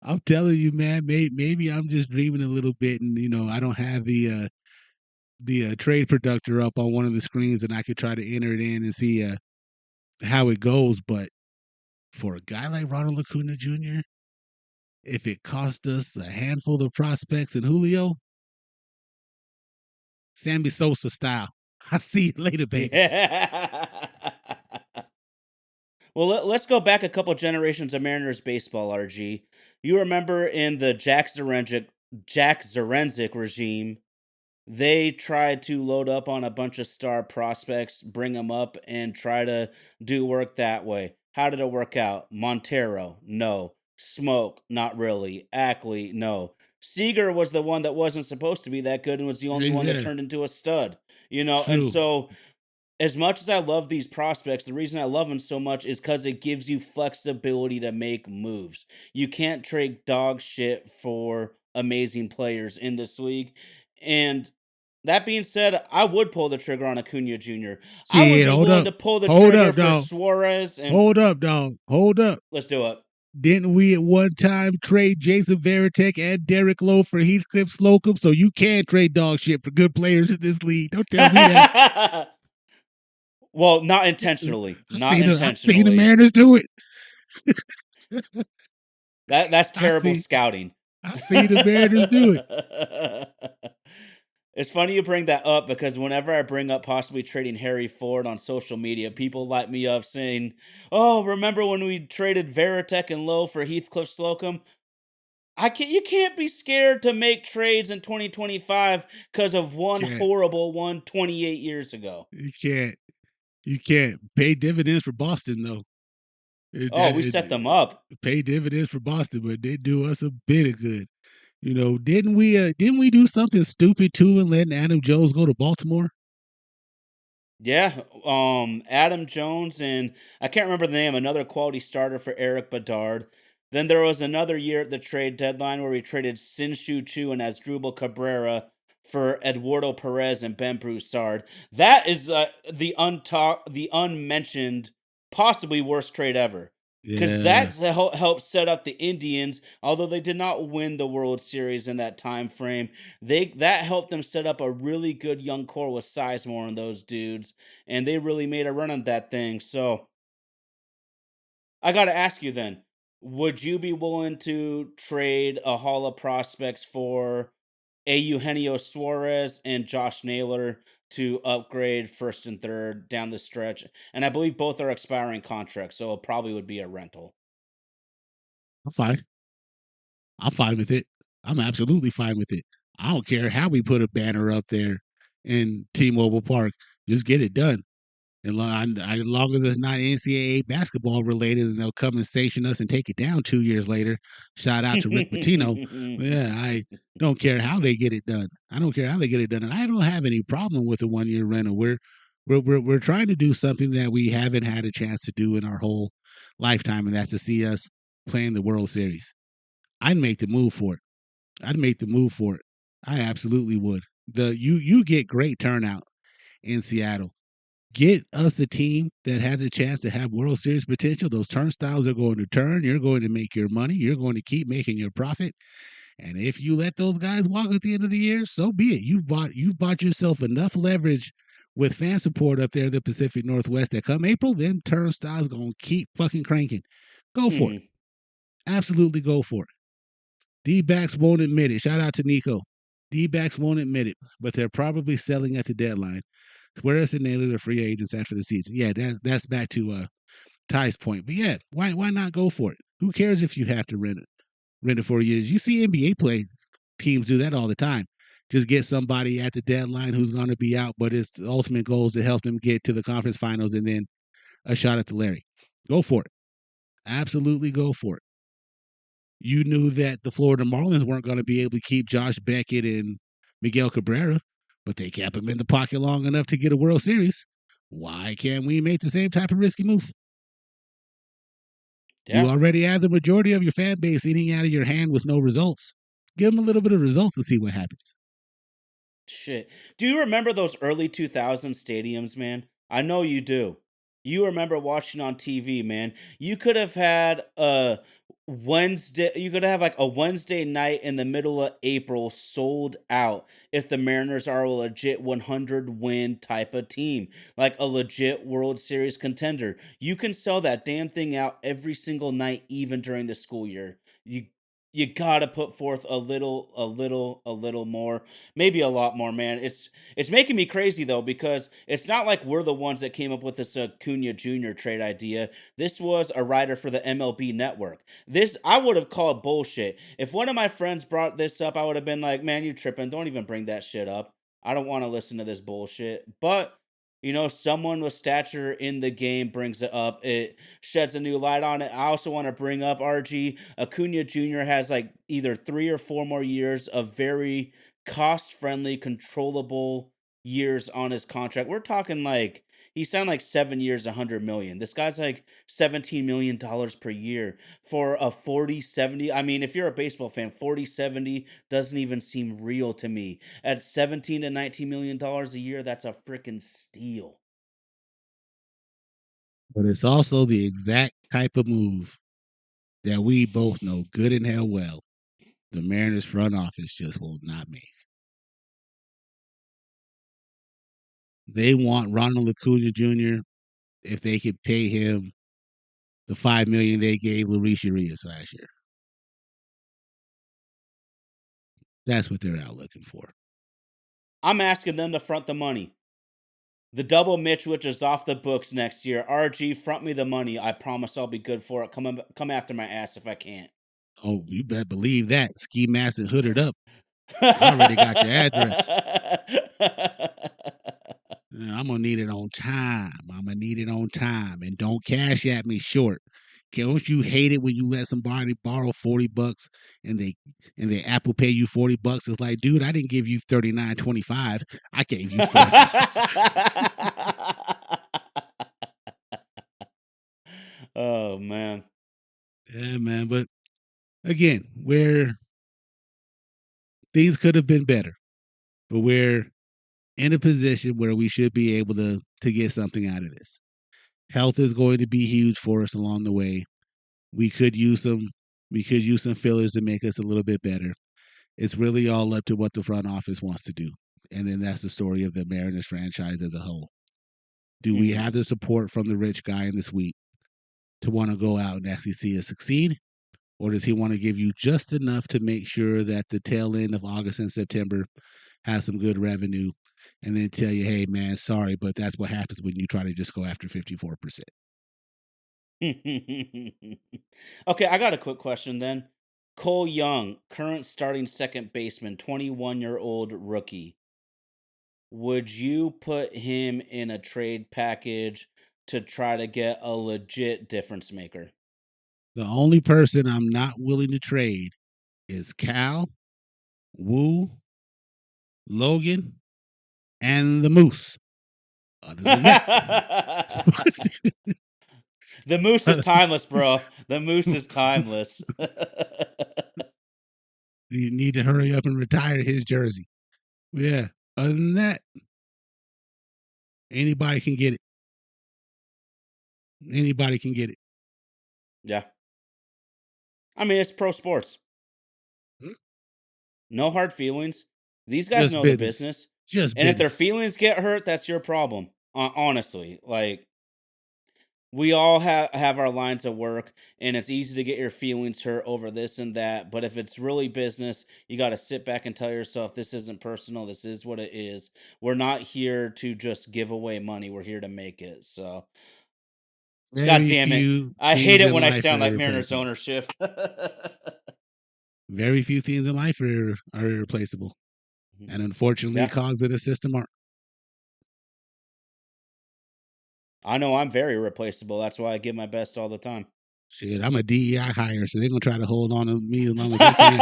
I'm telling you, man, maybe I'm just dreaming a little bit, and I don't have the trade productor up on one of the screens, and I could try to enter it in and see how it goes. But for a guy like Ronald Acuna Jr., if it cost us a handful of prospects and Julio, Sammy Sosa style. I'll see you later, baby. Yeah. Well, let's go back a couple generations of Mariners baseball, RG. You remember in the Jack Zarenzik regime, they tried to load up on a bunch of star prospects, bring them up, and try to do work that way. How did it work out? Montero, no. Smoke, not really. Ackley, no. Seager was the one that wasn't supposed to be that good and was the only one that Yeah, turned into a stud, you know? And true. so as much as I love these prospects, the reason I love them so much is because it gives you flexibility to make moves. You can't trade dog shit for amazing players in this league. And that being said, I would pull the trigger on Acuna Jr. I would Shit, be hold willing up. to pull the Hold trigger up, for dog. Suarez and Hold up, dog. Hold up. let's do it. Didn't we at one time trade Jason Varitek and Derek Lowe for Heathcliff Slocum? So you can trade dog shit for good players in this league. Don't tell me that. Well, not intentionally. Not I've seen the intentionally. Mariners do it. That's I terrible see scouting. I see the Mariners do it. It's funny you bring that up because whenever I bring up possibly trading Harry Ford on social media, people light me up saying, "Oh, remember when we traded Veritek and Lowe for Heathcliff Slocum?" I can't. You can't be scared to make trades in 2025 because of one Can't. horrible one 28 years ago. You can't. You can't pay dividends for Boston though. Oh, we set them up. Pay dividends for Boston, but they do us a bit of good. You know, didn't we do something stupid too and letting Adam Jones go to Baltimore? Yeah, Adam Jones and I can't remember the name, another quality starter for Eric Bedard. Then there was another year at the trade deadline where we traded Sinshu Chu and Asdrubal Cabrera for Eduardo Perez and Ben Broussard. That is the unmentioned, possibly worst trade ever. Because Yeah. that helped set up the Indians, although they did not win the World Series in that time frame. That helped them set up a really good young core with Sizemore and those dudes, and they really made a run on that thing. So I got to ask you then, would you be willing to trade a haul of prospects for a Eugenio Suarez and Josh Naylor to upgrade first and third down the stretch? And I believe both are expiring contracts, so it probably would be a rental. I'm fine. I'm fine with it. I'm absolutely fine with it. I don't care how we put a banner up there in T-Mobile Park. Just get it done. As long as it's not NCAA basketball related, and they'll come and sanction us and take it down 2 years later. Shout out to Rick Pitino. Yeah, I don't care how they get it done. I don't care how they get it done, and I don't have any problem with a 1 year rental. We're trying to do something that we haven't had a chance to do in our whole lifetime, and that's to see us playing the World Series. I'd make the move for it. I'd make the move for it. I absolutely would. You get great turnout in Seattle. Get us a team that has a chance to have World Series potential. Those turnstiles are going to turn. You're going to make your money. You're going to keep making your profit. And if you let those guys walk at the end of the year, so be it. You've bought yourself enough leverage with fan support up there in the Pacific Northwest that come April, then turnstiles gonna keep fucking cranking. Go for it. Hmm. Absolutely go for it. D-backs won't admit it. Shout out to Nico. D-backs won't admit it, but they're probably selling at the deadline. Suarez and Naylor are free agents after the season. Yeah, that's back to Ty's point. But yeah, why not go for it? Who cares if you have to rent it for years? You see NBA play teams do that all the time. Just get somebody at the deadline who's going to be out, but the ultimate goal is to help them get to the conference finals and then a shot at the Larry. Go for it. Absolutely go for it. You knew that the Florida Marlins weren't going to be able to keep Josh Beckett and Miguel Cabrera, but they kept him in the pocket long enough to get a World Series. Why can't we make the same type of risky move? You Yeah. already have the majority of your fan base eating out of your hand with no results. Give them a little bit of results to see what happens. Shit. Do you remember those early 2000s stadiums, man? I know you do. You remember watching on TV, man. You could have had a Wednesday, you could have like a Wednesday night in the middle of April sold out if the Mariners are a legit 100 win type of team, like a legit World Series contender. You can sell that damn thing out every single night, even during the school year. You gotta put forth a little more, maybe a lot more, man. It's making me crazy though, because it's not like we're the ones that came up with this Acuna Jr. trade idea. This was a writer for the MLB Network. This I would have called bullshit. If one of my friends brought this up, I would have been like, "Man, you tripping. Don't even bring that shit up. I don't want to listen to this bullshit." But someone with stature in the game brings it up. It sheds a new light on it. I also want to bring up RG Acuna Jr. has like either 3 or 4 more years of very cost-friendly, controllable years on his contract. We're talking like he signed like 7 years, 100 million. This guy's like $17 million per year for a 40-70. I mean, if you're a baseball fan, 40-70 doesn't even seem real to me. At 17 to 19 million dollars a year, that's a freaking steal. But it's also the exact type of move that we both know good and hell well the Mariners front office just will not make. They want Ronald Acuna Jr. if they could pay him the $5 million they gave Luis Urias last year. That's what they're out looking for. I'm asking them to front the money. The double Mitch, which is off the books next year. RG, front me the money. I promise I'll be good for it. Come after my ass if I can't. Oh, you better believe that. Ski mask and hooded up. I already got your address. I'm gonna need it on time. I'm gonna need it on time, and don't cash at me short. Don't you hate it when you let somebody borrow $40 and they Apple Pay you $40? It's like, dude, I didn't give you $39.25. I gave you $40. Oh man. Yeah, man. But again, where things could have been better, but we're in a position where we should be able to get something out of this. Health is going to be huge for us along the way. We could use some fillers to make us a little bit better. It's really all up to what the front office wants to do. And then that's the story of the Mariners franchise as a whole. Do we have the support from the rich guy in the suite to want to go out and actually see us succeed? Or does he want to give you just enough to make sure that the tail end of August and September has some good revenue and then tell you, hey, man, sorry, but that's what happens when you try to just go after 54%. Okay, I got a quick question then. Cole Young, current starting second baseman, 21-year-old rookie. Would you put him in a trade package to try to get a legit difference maker? The only person I'm not willing to trade is Cal, Woo, Logan, and the Moose. Other than that, The Moose is timeless, bro. The Moose is timeless. you need to hurry up and retire his jersey. Yeah. Other than that, anybody can get it. Anybody can get it. Yeah. I mean, it's pro sports. Hmm? No hard feelings. These guys Just know the business. business. Just And if their business. feelings get hurt, that's your problem. Honestly, like we all have our lines of work, and it's easy to get your feelings hurt over this and that, but if it's really business, you got to sit back and tell yourself this isn't personal, this is what it is. We're not here to just give away money, we're here to make it. So god Very damn it, few I hate things it in when I life are sound like Mariners irreplaceable. ownership. Very few things in life are irreplaceable. And unfortunately, Yeah, cogs of the system are. I know I'm very replaceable, that's why I give my best all the time. Shit, I'm a DEI hire, so they're gonna try to hold on to me as long as they can.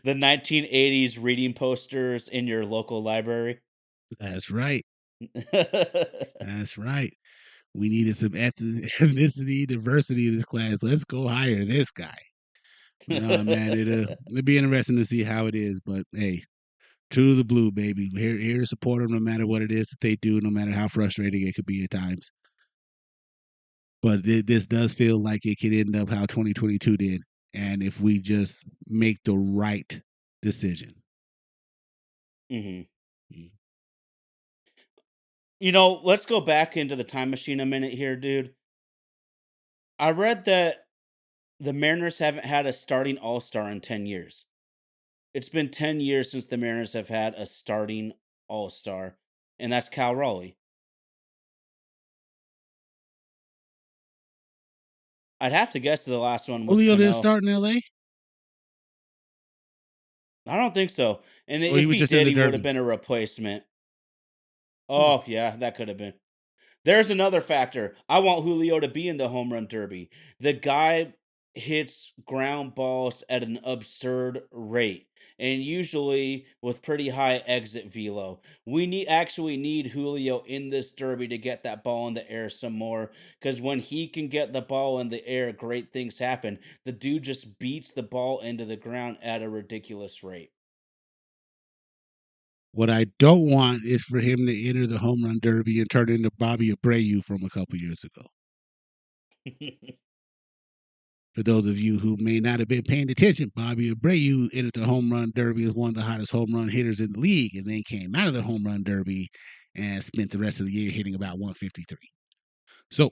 The 1980s reading posters in your local library. That's right. That's right. We needed some ethnicity, diversity in this class. Let's go hire this guy. No, man, it'll be interesting to see how it is. But hey, true to the blue, baby. Here to support them no matter what it is that they do, no matter how frustrating it could be at times. But this does feel like it could end up how 2022 did, and if we just make the right decision. Hmm. Mm. Let's go back into the time machine a minute here, dude. I read that the Mariners haven't had a starting all star in 10 years. It's been 10 years since the Mariners have had a starting all star, and that's Cal Raleigh. I'd have to guess the last one was Julio didn't Cano. start in LA, I don't think so. And or he if was he just in did, the he would have Derby. been a replacement. Hmm. Oh, yeah, that could have been. There's another factor. I want Julio to be in the home run derby. The guy hits ground balls at an absurd rate and usually with pretty high exit velo. We need Julio in this derby to get that ball in the air some more, cuz when he can get the ball in the air, great things happen. The dude just beats the ball into the ground at a ridiculous rate. What I don't want is for him to enter the home run derby and turn into Bobby Abreu from a couple years ago. For those of you who may not have been paying attention, Bobby Abreu entered the home run derby as one of the hottest home run hitters in the league, and then came out of the home run derby and spent the rest of the year hitting about 153. So,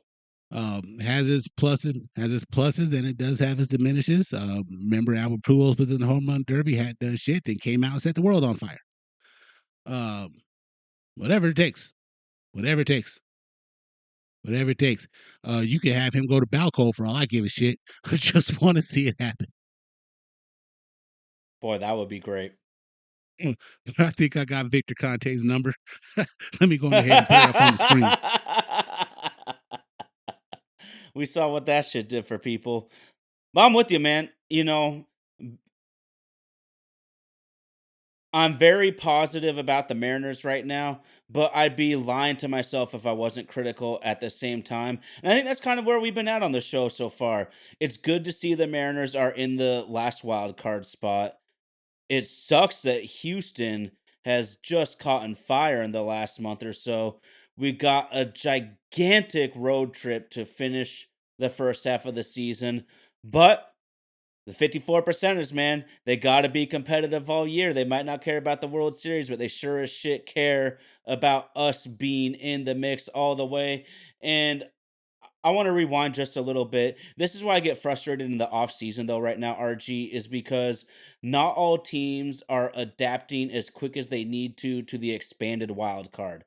has its pluses, and it does have its diminishes. Remember, Albert Pujols was in the home run derby, had done shit, then came out and set the world on fire. Um, whatever it takes, whatever it takes, whatever it takes. You can have him go to Balco for all I give a shit. I just want to see it happen. Boy, that would be great. But I think I got Victor Conte's number. Let me go on ahead and pull it up on the screen. We saw what that shit did for people. But I'm with you, man. I'm very positive about the Mariners right now, but I'd be lying to myself if I wasn't critical at the same time. And I think that's kind of where we've been at on the show so far. It's good to see the Mariners are in the last wild card spot. It sucks that Houston has just caught on fire in the last month or so. We got a gigantic road trip to finish the first half of the season, but the 54 percenters, man, they got to be competitive all year. They might not care about the World Series, but they sure as shit care about us being in the mix all the way. And I want to rewind just a little bit. This is why I get frustrated in the offseason, though, right now, RG, is because not all teams are adapting as quick as they need to the expanded wild card.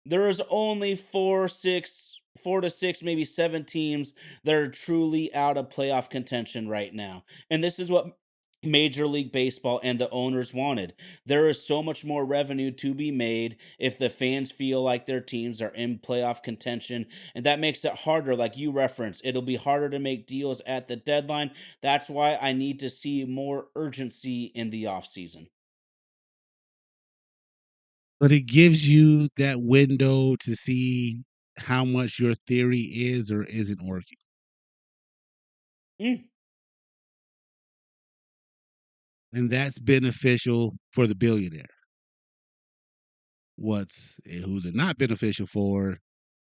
There is only four to six, maybe seven teams that are truly out of playoff contention right now. And this is what Major League Baseball and the owners wanted. There is so much more revenue to be made if the fans feel like their teams are in playoff contention. And that makes it harder, like you referenced. It'll be harder to make deals at the deadline. That's why I need to see more urgency in the offseason. But it gives you that window to see how much your theory is or isn't working. Mm. And that's beneficial for the billionaire. Who's it not beneficial for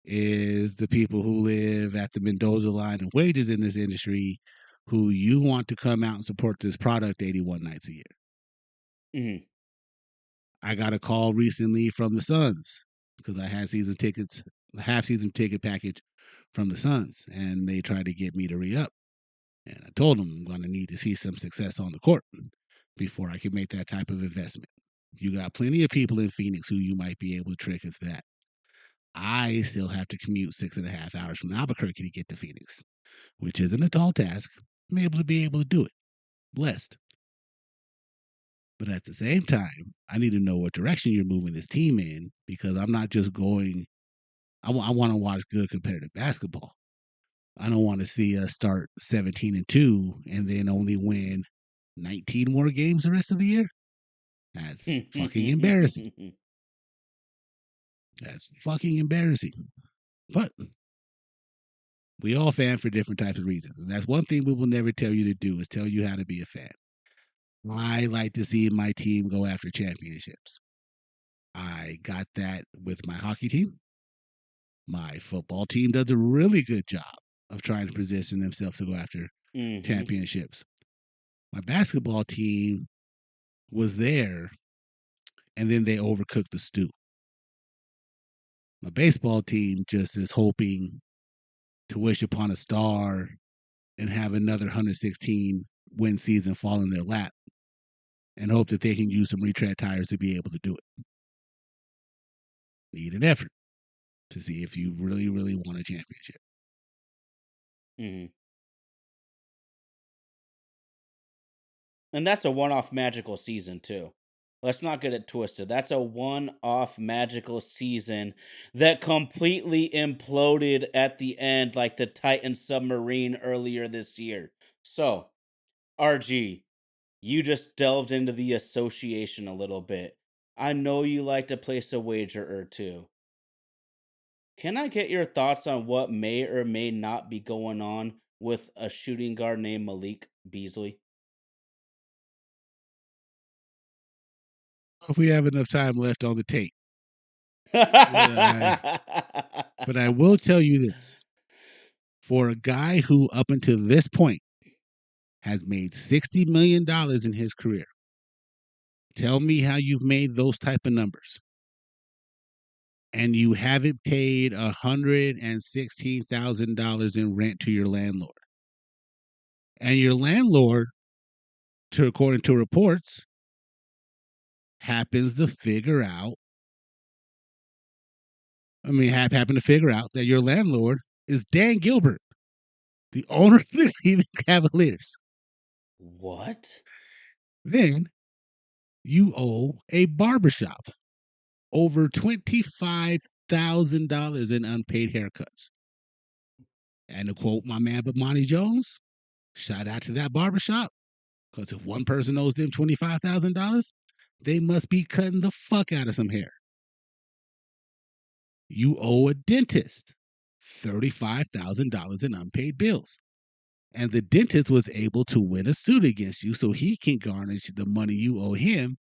is the people who live at the Mendoza line of wages in this industry, who you want to come out and support this product 81 nights a year. Hmm. I got a call recently from the Suns because I had season tickets, a half season ticket package from the Suns, and they tried to get me to re up. And I told them I'm going to need to see some success on the court before I can make that type of investment. You got plenty of people in Phoenix who you might be able to trick into that. I still have to commute 6.5 hours from Albuquerque to get to Phoenix, which isn't a tall task. I'm able to do it. Blessed. But at the same time, I need to know what direction you're moving this team in, because I'm not just going. I want to watch good competitive basketball. I don't want to see us start 17-2 and then only win 19 more games the rest of the year. That's fucking embarrassing. That's fucking embarrassing. But we all fan for different types of reasons. And that's one thing we will never tell you to do, is tell you how to be a fan. I like to see my team go after championships. I got that with my hockey team. My football team does a really good job of trying to position themselves to go after Mm-hmm. championships. My basketball team was there and then they overcooked the stew. My baseball team just is hoping to wish upon a star and have another 116 win season fall in their lap and hope that they can use some retread tires to be able to do it. Need an effort to see if you really, really want a championship. Mm-hmm. And that's a one-off magical season too. Let's not get it twisted. That's a one-off magical season that completely imploded at the end like the Titan submarine earlier this year. So, RG, you just delved into the association a little bit. I know you like to place a wager or two. Can I get your thoughts on what may or may not be going on with a shooting guard named Malik Beasley? If we have enough time left on the tape, I, but I will tell you this: for a guy who, up until this point, has made $60 million in his career, tell me how you've made those type of numbers, and you haven't paid $116,000 in rent to your landlord, and your landlord, to according to reports, happens to figure out. Happened to figure out that your landlord is Dan Gilbert, the owner of the Cleveland Cavaliers. What? Then you owe a barbershop over $25,000 in unpaid haircuts. And to quote my man, but Monty Jones, shout out to that barbershop, because if one person owes them $25,000, they must be cutting the fuck out of some hair. You owe a dentist $35,000 in unpaid bills. And the dentist was able to win a suit against you so he can garnish the money you owe him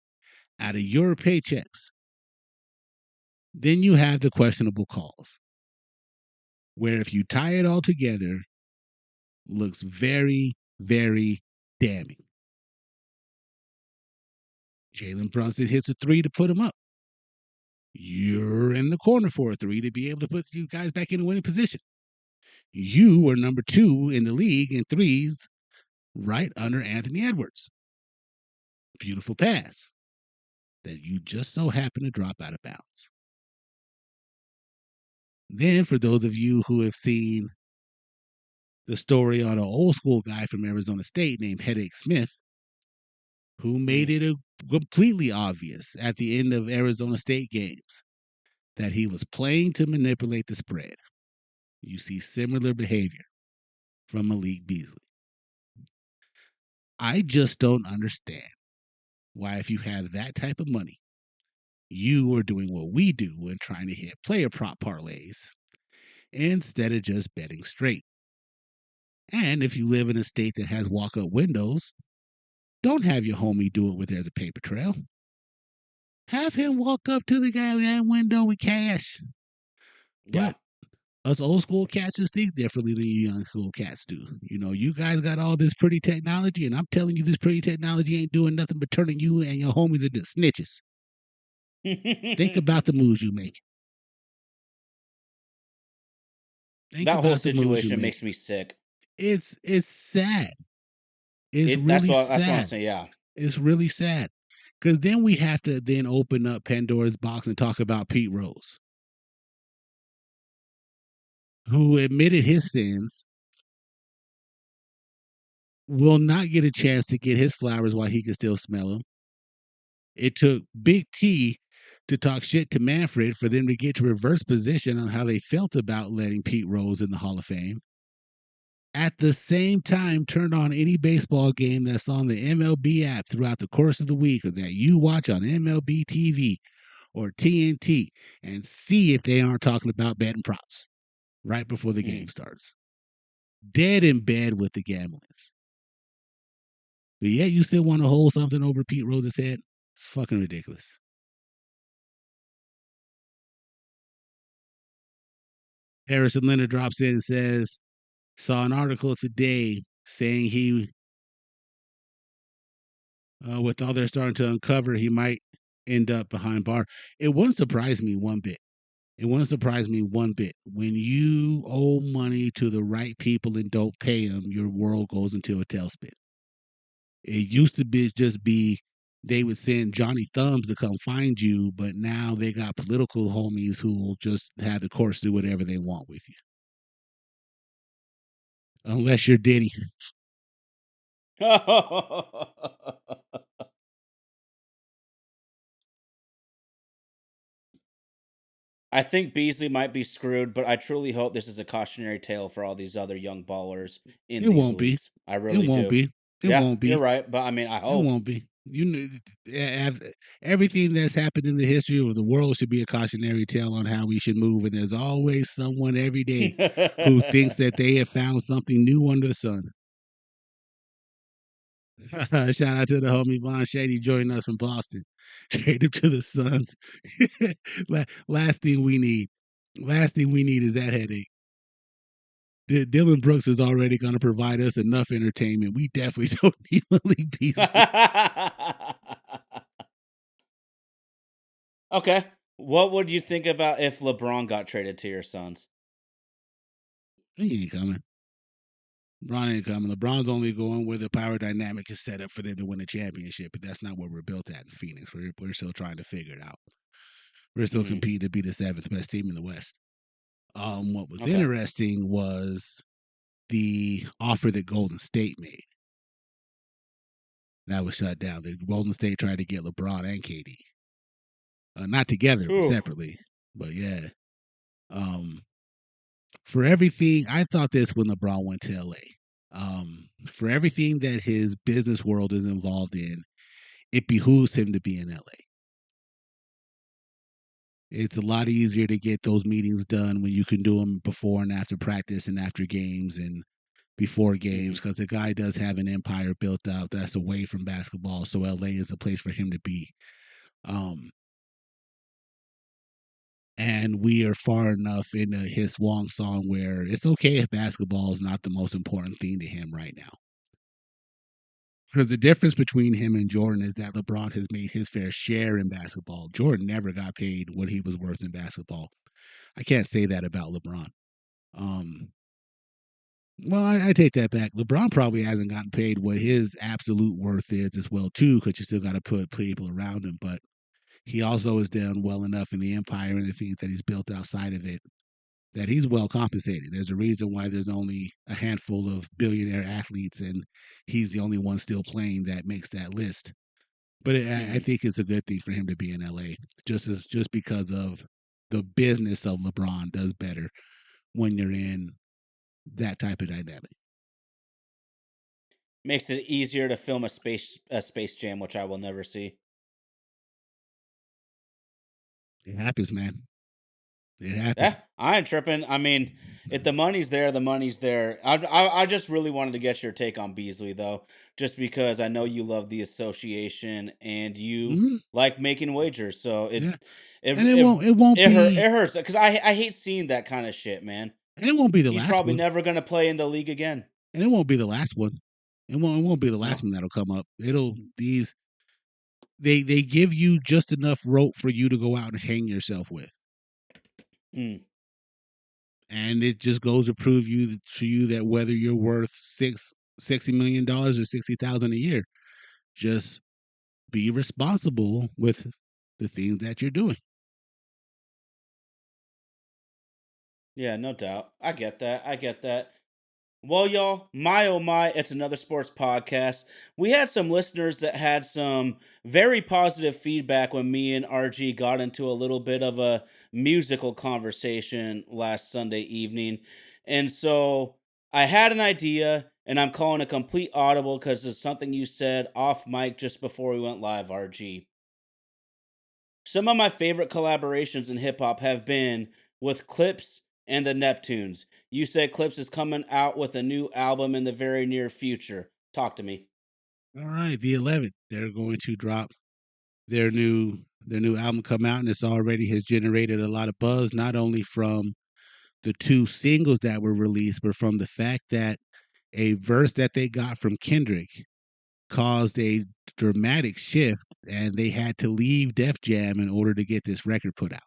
out of your paychecks. Then you have the questionable calls, where if you tie it all together, looks very, very damning. Jalen Brunson hits a three to put him up. You're in the corner for a three to be able to put you guys back in a winning position. You were number 2 in the league in threes, right under Anthony Edwards. Beautiful pass that you just so happen to drop out of bounds. Then, for those of you who have seen the story on an old school guy from Arizona State named Headache Smith, who made Mm. it completely obvious at the end of Arizona State games that he was playing to manipulate the spread. You see similar behavior from Malik Beasley. I just don't understand why, if you have that type of money, you are doing what we do and trying to hit player prop parlays instead of just betting straight. And if you live in a state that has walk up windows, don't have your homie do it with there's a paper trail. Have him walk up to the goddamn window with cash. Yeah. But us old school cats just think differently than you young school cats do. You know, you guys got all this pretty technology, and I'm telling you, this pretty technology ain't doing nothing but turning you and your homies into snitches. Think about the moves you make. Think That whole about the moves you situation make. makes me sick. It's sad. It's It that's really what that's what I'm sad. saying. Yeah. It's really sad. Because then we have to then open up Pandora's box and talk about Pete Rose, who admitted his sins, will not get a chance to get his flowers while he can still smell them. It took Big T to talk shit to Manfred for them to get to reverse position on how they felt about letting Pete Rose in the Hall of Fame. At the same time, turn on any baseball game that's on the MLB app throughout the course of the week or that you watch on MLB TV or TNT and see if they aren't talking about betting props right before the game Mm. starts. Dead in bed with the gamblers. But yet you still want to hold something over Pete Rose's head? It's fucking ridiculous. Harrison Leonard drops in and says, saw an article today saying he, with all they're starting to uncover, he might end up behind bar. It wouldn't surprise me one bit. It wouldn't surprise me one bit. When you owe money to the right people and don't pay them, your world goes into a tailspin. It used to be just be they would send Johnny Thumbs to come find you, but now they got political homies who will just have the courts do whatever they want with you. Unless you're Diddy. I think Beasley might be screwed, but I truly hope this is a cautionary tale for all these other young ballers in It these won't be. leagues. I It really won't do. be. It Yeah, won't you're be. right, but I mean, I It hope. won't be. You know, everything that's happened in the history of the world should be a cautionary tale on how we should move. And there's always someone every day who thinks that they have found something new under the sun. Shout out to the homie Von Shady joining us from Boston. Straight up to the Suns. Last thing we need. Last thing we need is that headache. Dylan Brooks is already going to provide us enough entertainment. We definitely don't need Malik Beasley. Okay. What would you think about if LeBron got traded to your Suns? He ain't coming. LeBron ain't coming. LeBron's only going where the power dynamic is set up for them to win a championship, but that's not where we're built at in Phoenix. We're still trying to figure it out. We're still Mm, competing to be the seventh best team in the West. What was okay. interesting was the offer that Golden State made. That was shut down. The Golden State tried to get LeBron and KD, not together but Ooh. separately. But yeah, um, for everything, I thought this when LeBron went to LA. For everything that his business world is involved in, it behooves him to be in LA. It's a lot easier to get those meetings done when you can do them before and after practice and after games and before games, Mhm. because the guy does have an empire built out that's away from basketball. So LA is a place for him to be. Um, and we are far enough into his swan song where it's okay if basketball is not the most important thing to him right now. Because the difference between him and Jordan is that LeBron has made his fair share in basketball. Jordan never got paid what he was worth in basketball. I can't say that about LeBron. Um, well, I take that back. LeBron probably hasn't gotten paid what his absolute worth is as well too, because you still got to put people around him. But he also has done well enough in the empire and the things that he's built outside of it that he's well compensated. There's a reason why there's only a handful of billionaire athletes, and he's the only one still playing that makes that list. But I Mhm. think it's a good thing for him to be in LA, just because of the business of LeBron does better when you're in that type of dynamic. Makes it easier to film a Space Jam, which I will never see. It happens, man. It Yeah, happens. I ain't tripping. I mean, if the money's there, the money's there. I just really wanted to get your take on Beasley though, just because I know you love the association and you Hmm. like making wagers. So Yeah, it and it it won't be it hurts because I hate seeing that kind of shit, man. and it won't be the He's last probably one, never gonna play in the league again. and it won't be the last one. It won't be the last No. one that'll come up. It'll these they give you just enough rope for you to go out and hang yourself with. Mm. And it just goes to prove you to you that whether you're worth $60 million or 60,000 a year, just be responsible with the things that you're doing. Yeah, no doubt. I get that. I get that. Well, y'all, my oh my, it's another sports podcast. We had some listeners that had some very positive feedback when me and RG got into a little bit of a musical conversation last Sunday evening. And so I had an idea, and I'm calling a complete audible because it's something you said off mic just before we went live, RG. Some of my favorite collaborations in hip hop have been with Clips and the Neptunes. You said Clips is coming out with a new album in the very near future. Talk to me. All right, the 11th, they're going to drop their new album come out, and it's already has generated a lot of buzz, not only from the two singles that were released were from the fact that a verse that they got from Kendrick caused a dramatic shift, and they had to leave Def Jam in order to get this record put out.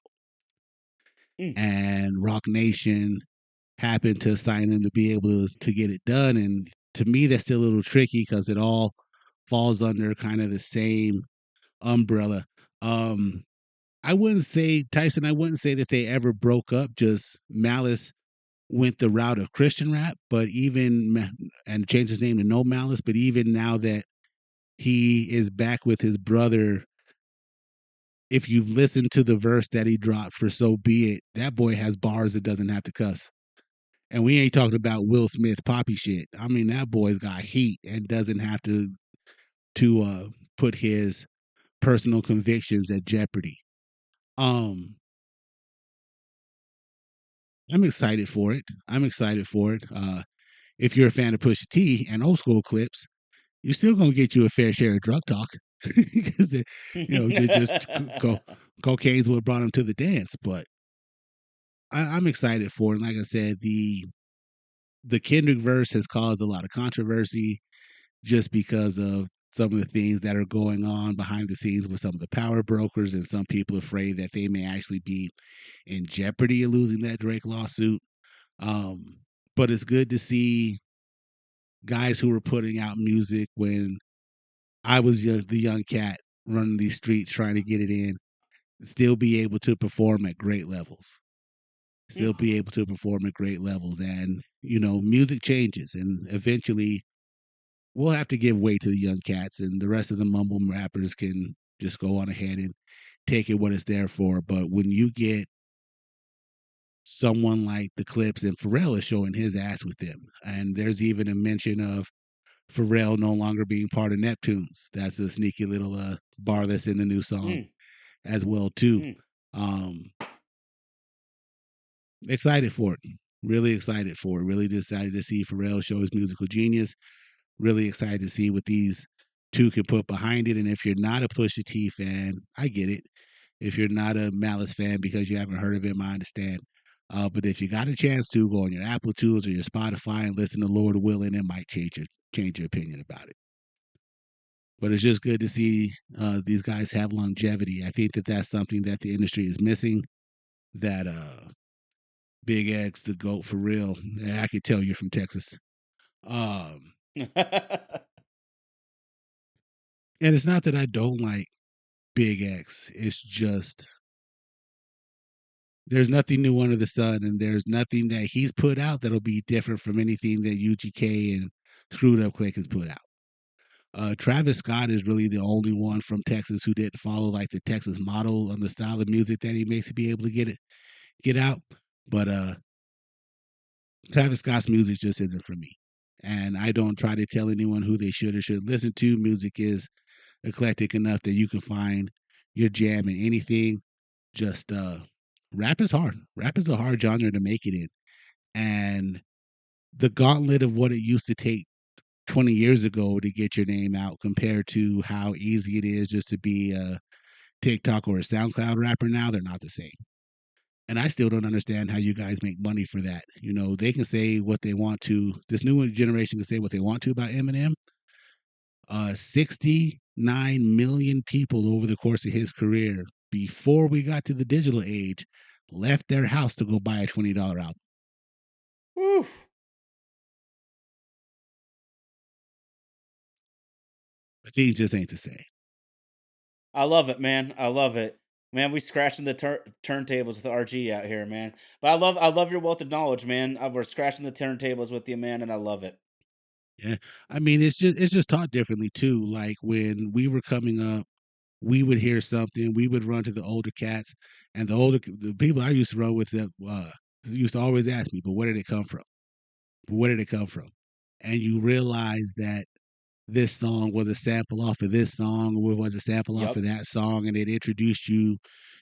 Mm. And Rock Nation happened to sign them to be able to get it done. And to me, that's still a little tricky because it all falls under kind of the same umbrella. Um, I wouldn't say, Tyson, I wouldn't say that they ever broke up. Just Malice went the route of Christian rap, but and changed his name to No Malice. But even now that he is back with his brother, if you've listened to the verse that he dropped for So Be It, that boy has bars that doesn't have to cuss. And we ain't talking about Will Smith poppy shit. I mean, that boy's got heat and doesn't have to put his personal convictions at jeopardy. Um, I'm excited for it. I'm excited for it. If you're a fan of Pusha T and old school clips, you're still gonna get you a fair share of drug talk because just cocaine's what brought him to the dance. But I'm excited for it. And like I said, the Kendrick verse has caused a lot of controversy just because of some of the things that are going on behind the scenes with some of the power brokers, and some people afraid that they may actually be in jeopardy of losing that Drake lawsuit. Um, but it's good to see guys who were putting out music when I was the young cat running these streets trying to get it in, still be able to perform at great levels. Still Mm. be able to perform at great levels. And, music changes, and eventually we'll have to give way to the young cats, and the rest of the mumble rappers can just go on ahead and take it what it's there for. But when you get someone like the Clips, and Pharrell is showing his ass with them, and there's even a mention of Pharrell no longer being part of Neptunes. That's a sneaky little bar that's in the new song Mm. as well too. Mm. Um, excited for it. Really excited for it. Really excited to see Pharrell show his musical genius. Really excited to see what these two can put behind it. And if you're not a Pusha T fan, I get it. If you're not a Malice fan because you haven't heard of him, I understand. But if you got a chance to go on your Apple Tools or your Spotify and listen to Lord Willing, it might change your opinion about it. But it's just good to see these guys have longevity. I think that that's something that the industry is missing. That Big X, the GOAT for real. I could tell you're from Texas. Um, and it's not that I don't like Big X. It's just there's nothing new under the sun, and there's nothing that he's put out that'll be different from anything that UGK and Screwed Up Click has put out. Travis Scott is really the only one from Texas who didn't follow like the Texas model on the style of music that he makes to be able to get out. But Travis Scott's music just isn't for me. And I don't try to tell anyone who they should or shouldn't listen to. Music is eclectic enough that you can find your jam in anything. Just rap is hard. Rap is a hard genre to make it in. And the gauntlet of what it used to take 20 years ago to get your name out compared to how easy it is just to be a TikTok or a SoundCloud rapper now, they're not the same. And I still don't understand how you guys make money for that. They can say what they want to. This new generation can say what they want to about Eminem. 69 million people over the course of his career before we got to the digital age left their house to go buy a $20 album. Oof. But these just ain't the same. I love it, man. I love it. Man, we scratching the turntables with RG out here, man. But I love your wealth of knowledge, man. We're scratching the turntables with you, man, and I love it. Yeah. I mean, it's just taught differently too. Like when we were coming up, we would hear something, we would run to the older cats, and the people I used to run with that used to always ask me, but where did it come from? But where did it come from? And you realize that this song was a sample off of this song, or was a sample off of Yep. that song, and it introduced you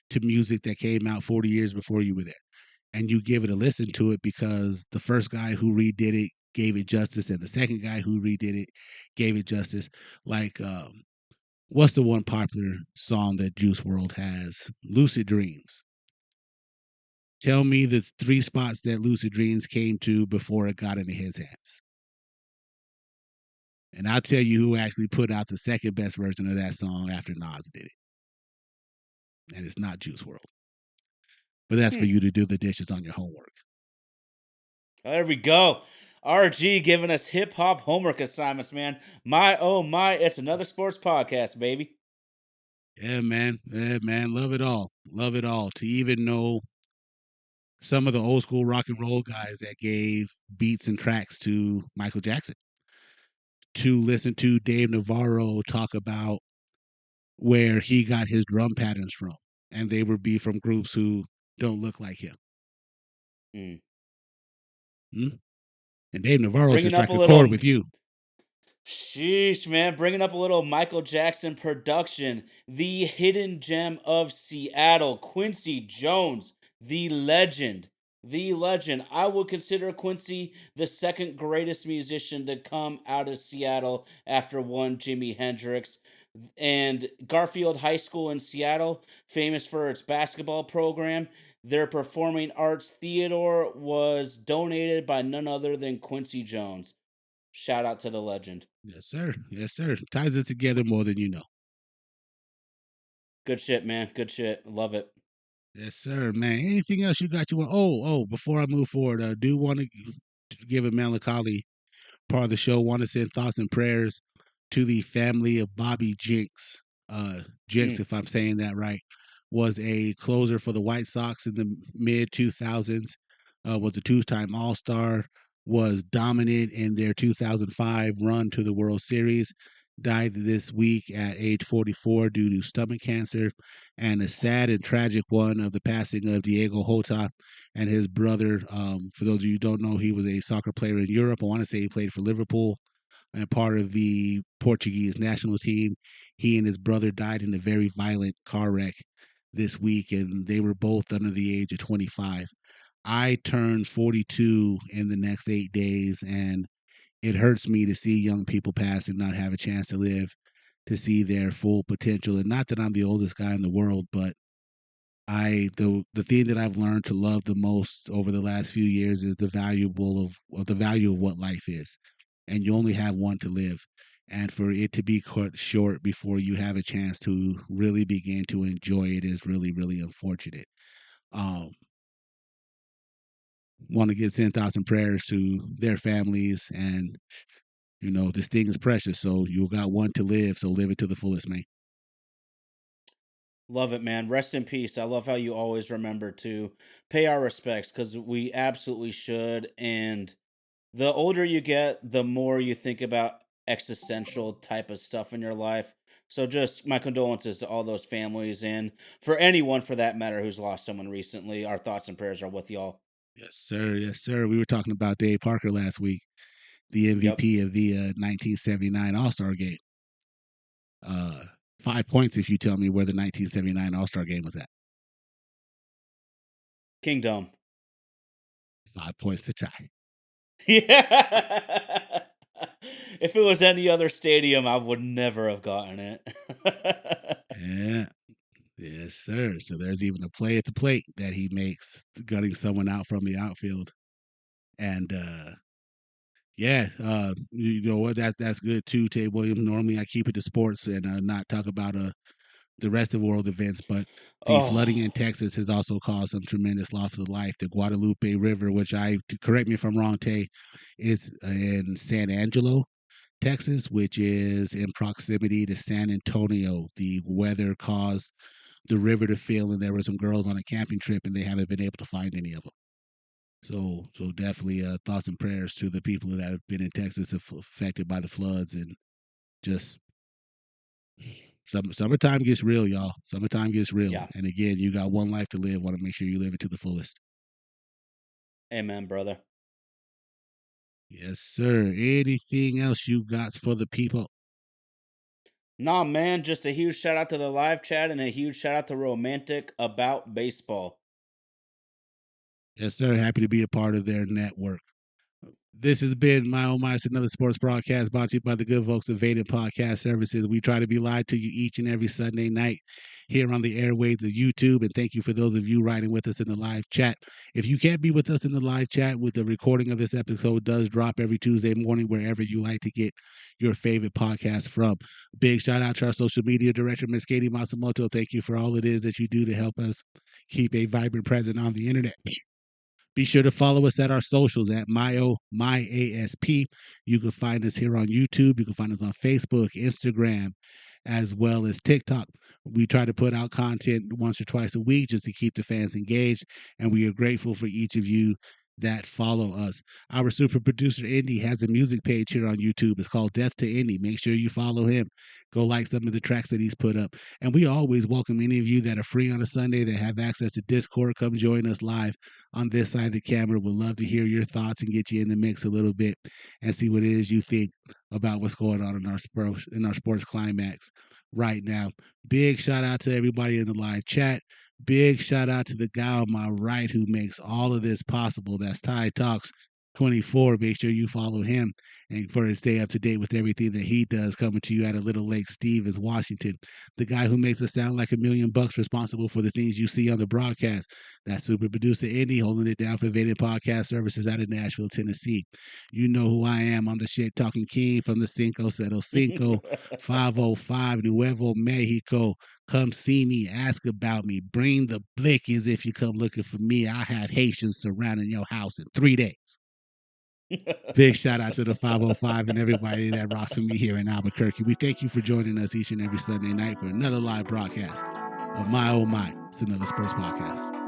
to music that came out 40 years before you were there. And you give it a listen to it because the first guy who redid it gave it justice, and the second guy who redid it gave it justice. Like, what's the one popular song that Juice World has? Lucid Dreams. Tell me the 3 spots that Lucid Dreams came to before it got into his hands. And I'll tell you who actually put out the second best version of that song after Nas did it. And it's not Juice World. But that's for Hmm. you to do the dishes on your homework. There we go. RG giving us hip hop homework assignments, man. My oh my, it's another sports podcast, baby. Yeah, man. Yeah, man. Love it all. Love it all. To even know some of the old school rock and roll guys that gave beats and tracks to Michael Jackson. To listen to Dave Navarro talk about where he got his drum patterns from. And they would be from groups who don't look like him. Mm. Hmm? And Dave Navarro should Bringing up strike a a chord little with you. Sheesh, man. Bringing up a little Michael Jackson production. The hidden gem of Seattle, Quincy Jones, the legend. The legend. I would consider Quincy the second greatest musician to come out of Seattle after one Jimi Hendrix. And Garfield High School in Seattle, famous for its basketball program. Their performing arts theater was donated by none other than Quincy Jones. Shout out to the legend. Yes, sir. Yes, sir. Ties it together more than you know. Good shit, man. Good shit. Love it. Yes, sir, man. Anything else you got? Before I move forward, I do want to give a melancholy part of the show. Want to send thoughts and prayers to the family of Bobby Jinks. Jinks, Mm. if I'm saying that right, was a closer for the White Sox in the mid 2000s. Was a two-time All-Star. Was dominant in their 2005 run to the World Series. Died this week at age 44 due to stomach cancer, and a sad and tragic one of the passing of Diego Jota and his brother. For those of you who don't know, he was a soccer player in Europe. I want to say he played for Liverpool and part of the Portuguese national team. He and his brother died in a very violent car wreck this week, and they were both under the age of 25. I turned 42 in the next 8 days, and it hurts me to see young people pass and not have a chance to live to see their full potential. And not that I'm the oldest guy in the world, but the thing that I've learned to love the most over the last few years is the value of what life is, and you only have one to live, and for it to be cut short before you have a chance to really begin to enjoy it is really really unfortunate. Um, Want to give 10,000 prayers to their families, and this thing is precious, so you got one to live, so live it to the fullest, man. Love it, man. Rest in peace. I love how you always remember to pay our respects because we absolutely should. And the older you get, the more you think about existential type of stuff in your life. So, just my condolences to all those families and for anyone for that matter who's lost someone recently. Our thoughts and prayers are with y'all. Yes, sir. Yes, sir. We were talking about Dave Parker last week, the Yep. MVP of the 1979 All Star game. Uh, 5 points if you tell me where the 1979 All Star game was at. Kingdom. 5 points to tie. Yeah. If it was any other stadium, I would never have gotten it. Yeah. Yes, sir. So there's even a play at the plate that he makes, gutting someone out from the outfield. And yeah, you know what? That's good too, Tay Williams. Normally I keep it to sports and not talk about the rest of world events, but the flooding in Oh, Texas has also caused some tremendous loss of life. The Guadalupe River, which correct me if I'm wrong, Tay, is in San Angelo, Texas, which is in proximity to San Antonio. The weather caused the river to fill, and there were some girls on a camping trip, and they haven't been able to find any of them. So definitely thoughts and prayers to the people that have been in Texas affected by the floods, and just summertime gets real, y'all. Summertime gets real, yeah. and again, you got one life to live. Want to make sure you live it to the fullest. Amen, brother. Yes, sir. Anything else you got for the people? Nah, man, just a huge shout out to the live chat and a huge shout out to Romantic about baseball. Yes, sir. Happy to be a part of their network. This has been My Oh My, another sports broadcast brought to you by the good folks of Vaden Podcast Services. We try to be live to you each and every Sunday night here on the airwaves of YouTube. And thank you for those of you riding with us in the live chat. If you can't be with us in the live chat, with the recording of this episode does drop every Tuesday morning wherever you like to get your favorite podcast from. Big shout out to our social media director, Miss Katie Masamoto. Thank you for all it is that you do to help us keep a vibrant presence on the internet. Be sure to follow us at our socials at myasp. You can find us here on YouTube. You can find us on Facebook, Instagram, as well as TikTok. We try to put out content once or twice a week just to keep the fans engaged, and we are grateful for each of you that follow us. Our super producer Indy has a music page here on YouTube. It's called Death to Indy. Make sure you follow him. Go like some of the tracks that he's put up. And we always welcome any of you that are free on a Sunday that have access to Discord. Come join us live on this side of the camera. We'd love to hear your thoughts and get you in the mix a little bit and see what it is you think about what's going on in our sports climax right now. Big shout out to everybody in the live chat. Big shout out to the guy on my right who makes all of this possible. That's Ty Talks 24. Make sure you follow him and for to stay up to date with everything that he does. Coming to you at a Little Lake Stevens, Washington. The guy who makes us sound like $1,000,000 responsible for the things you see on the broadcast. That's super producer Indy holding it down for Vaden Podcast Services out of Nashville, Tennessee. You know who I am. I'm the shit talking king from the Cinco Cero Cinco 505 Nuevo Mexico. Come see me, ask about me, bring the blickies if you come looking for me. I have Haitians surrounding your house in 3 days. Big shout out to the 505 and everybody that rocks for me here in Albuquerque. We thank you for joining us each and every Sunday night for another live broadcast of My Oh My. It's another sports podcast.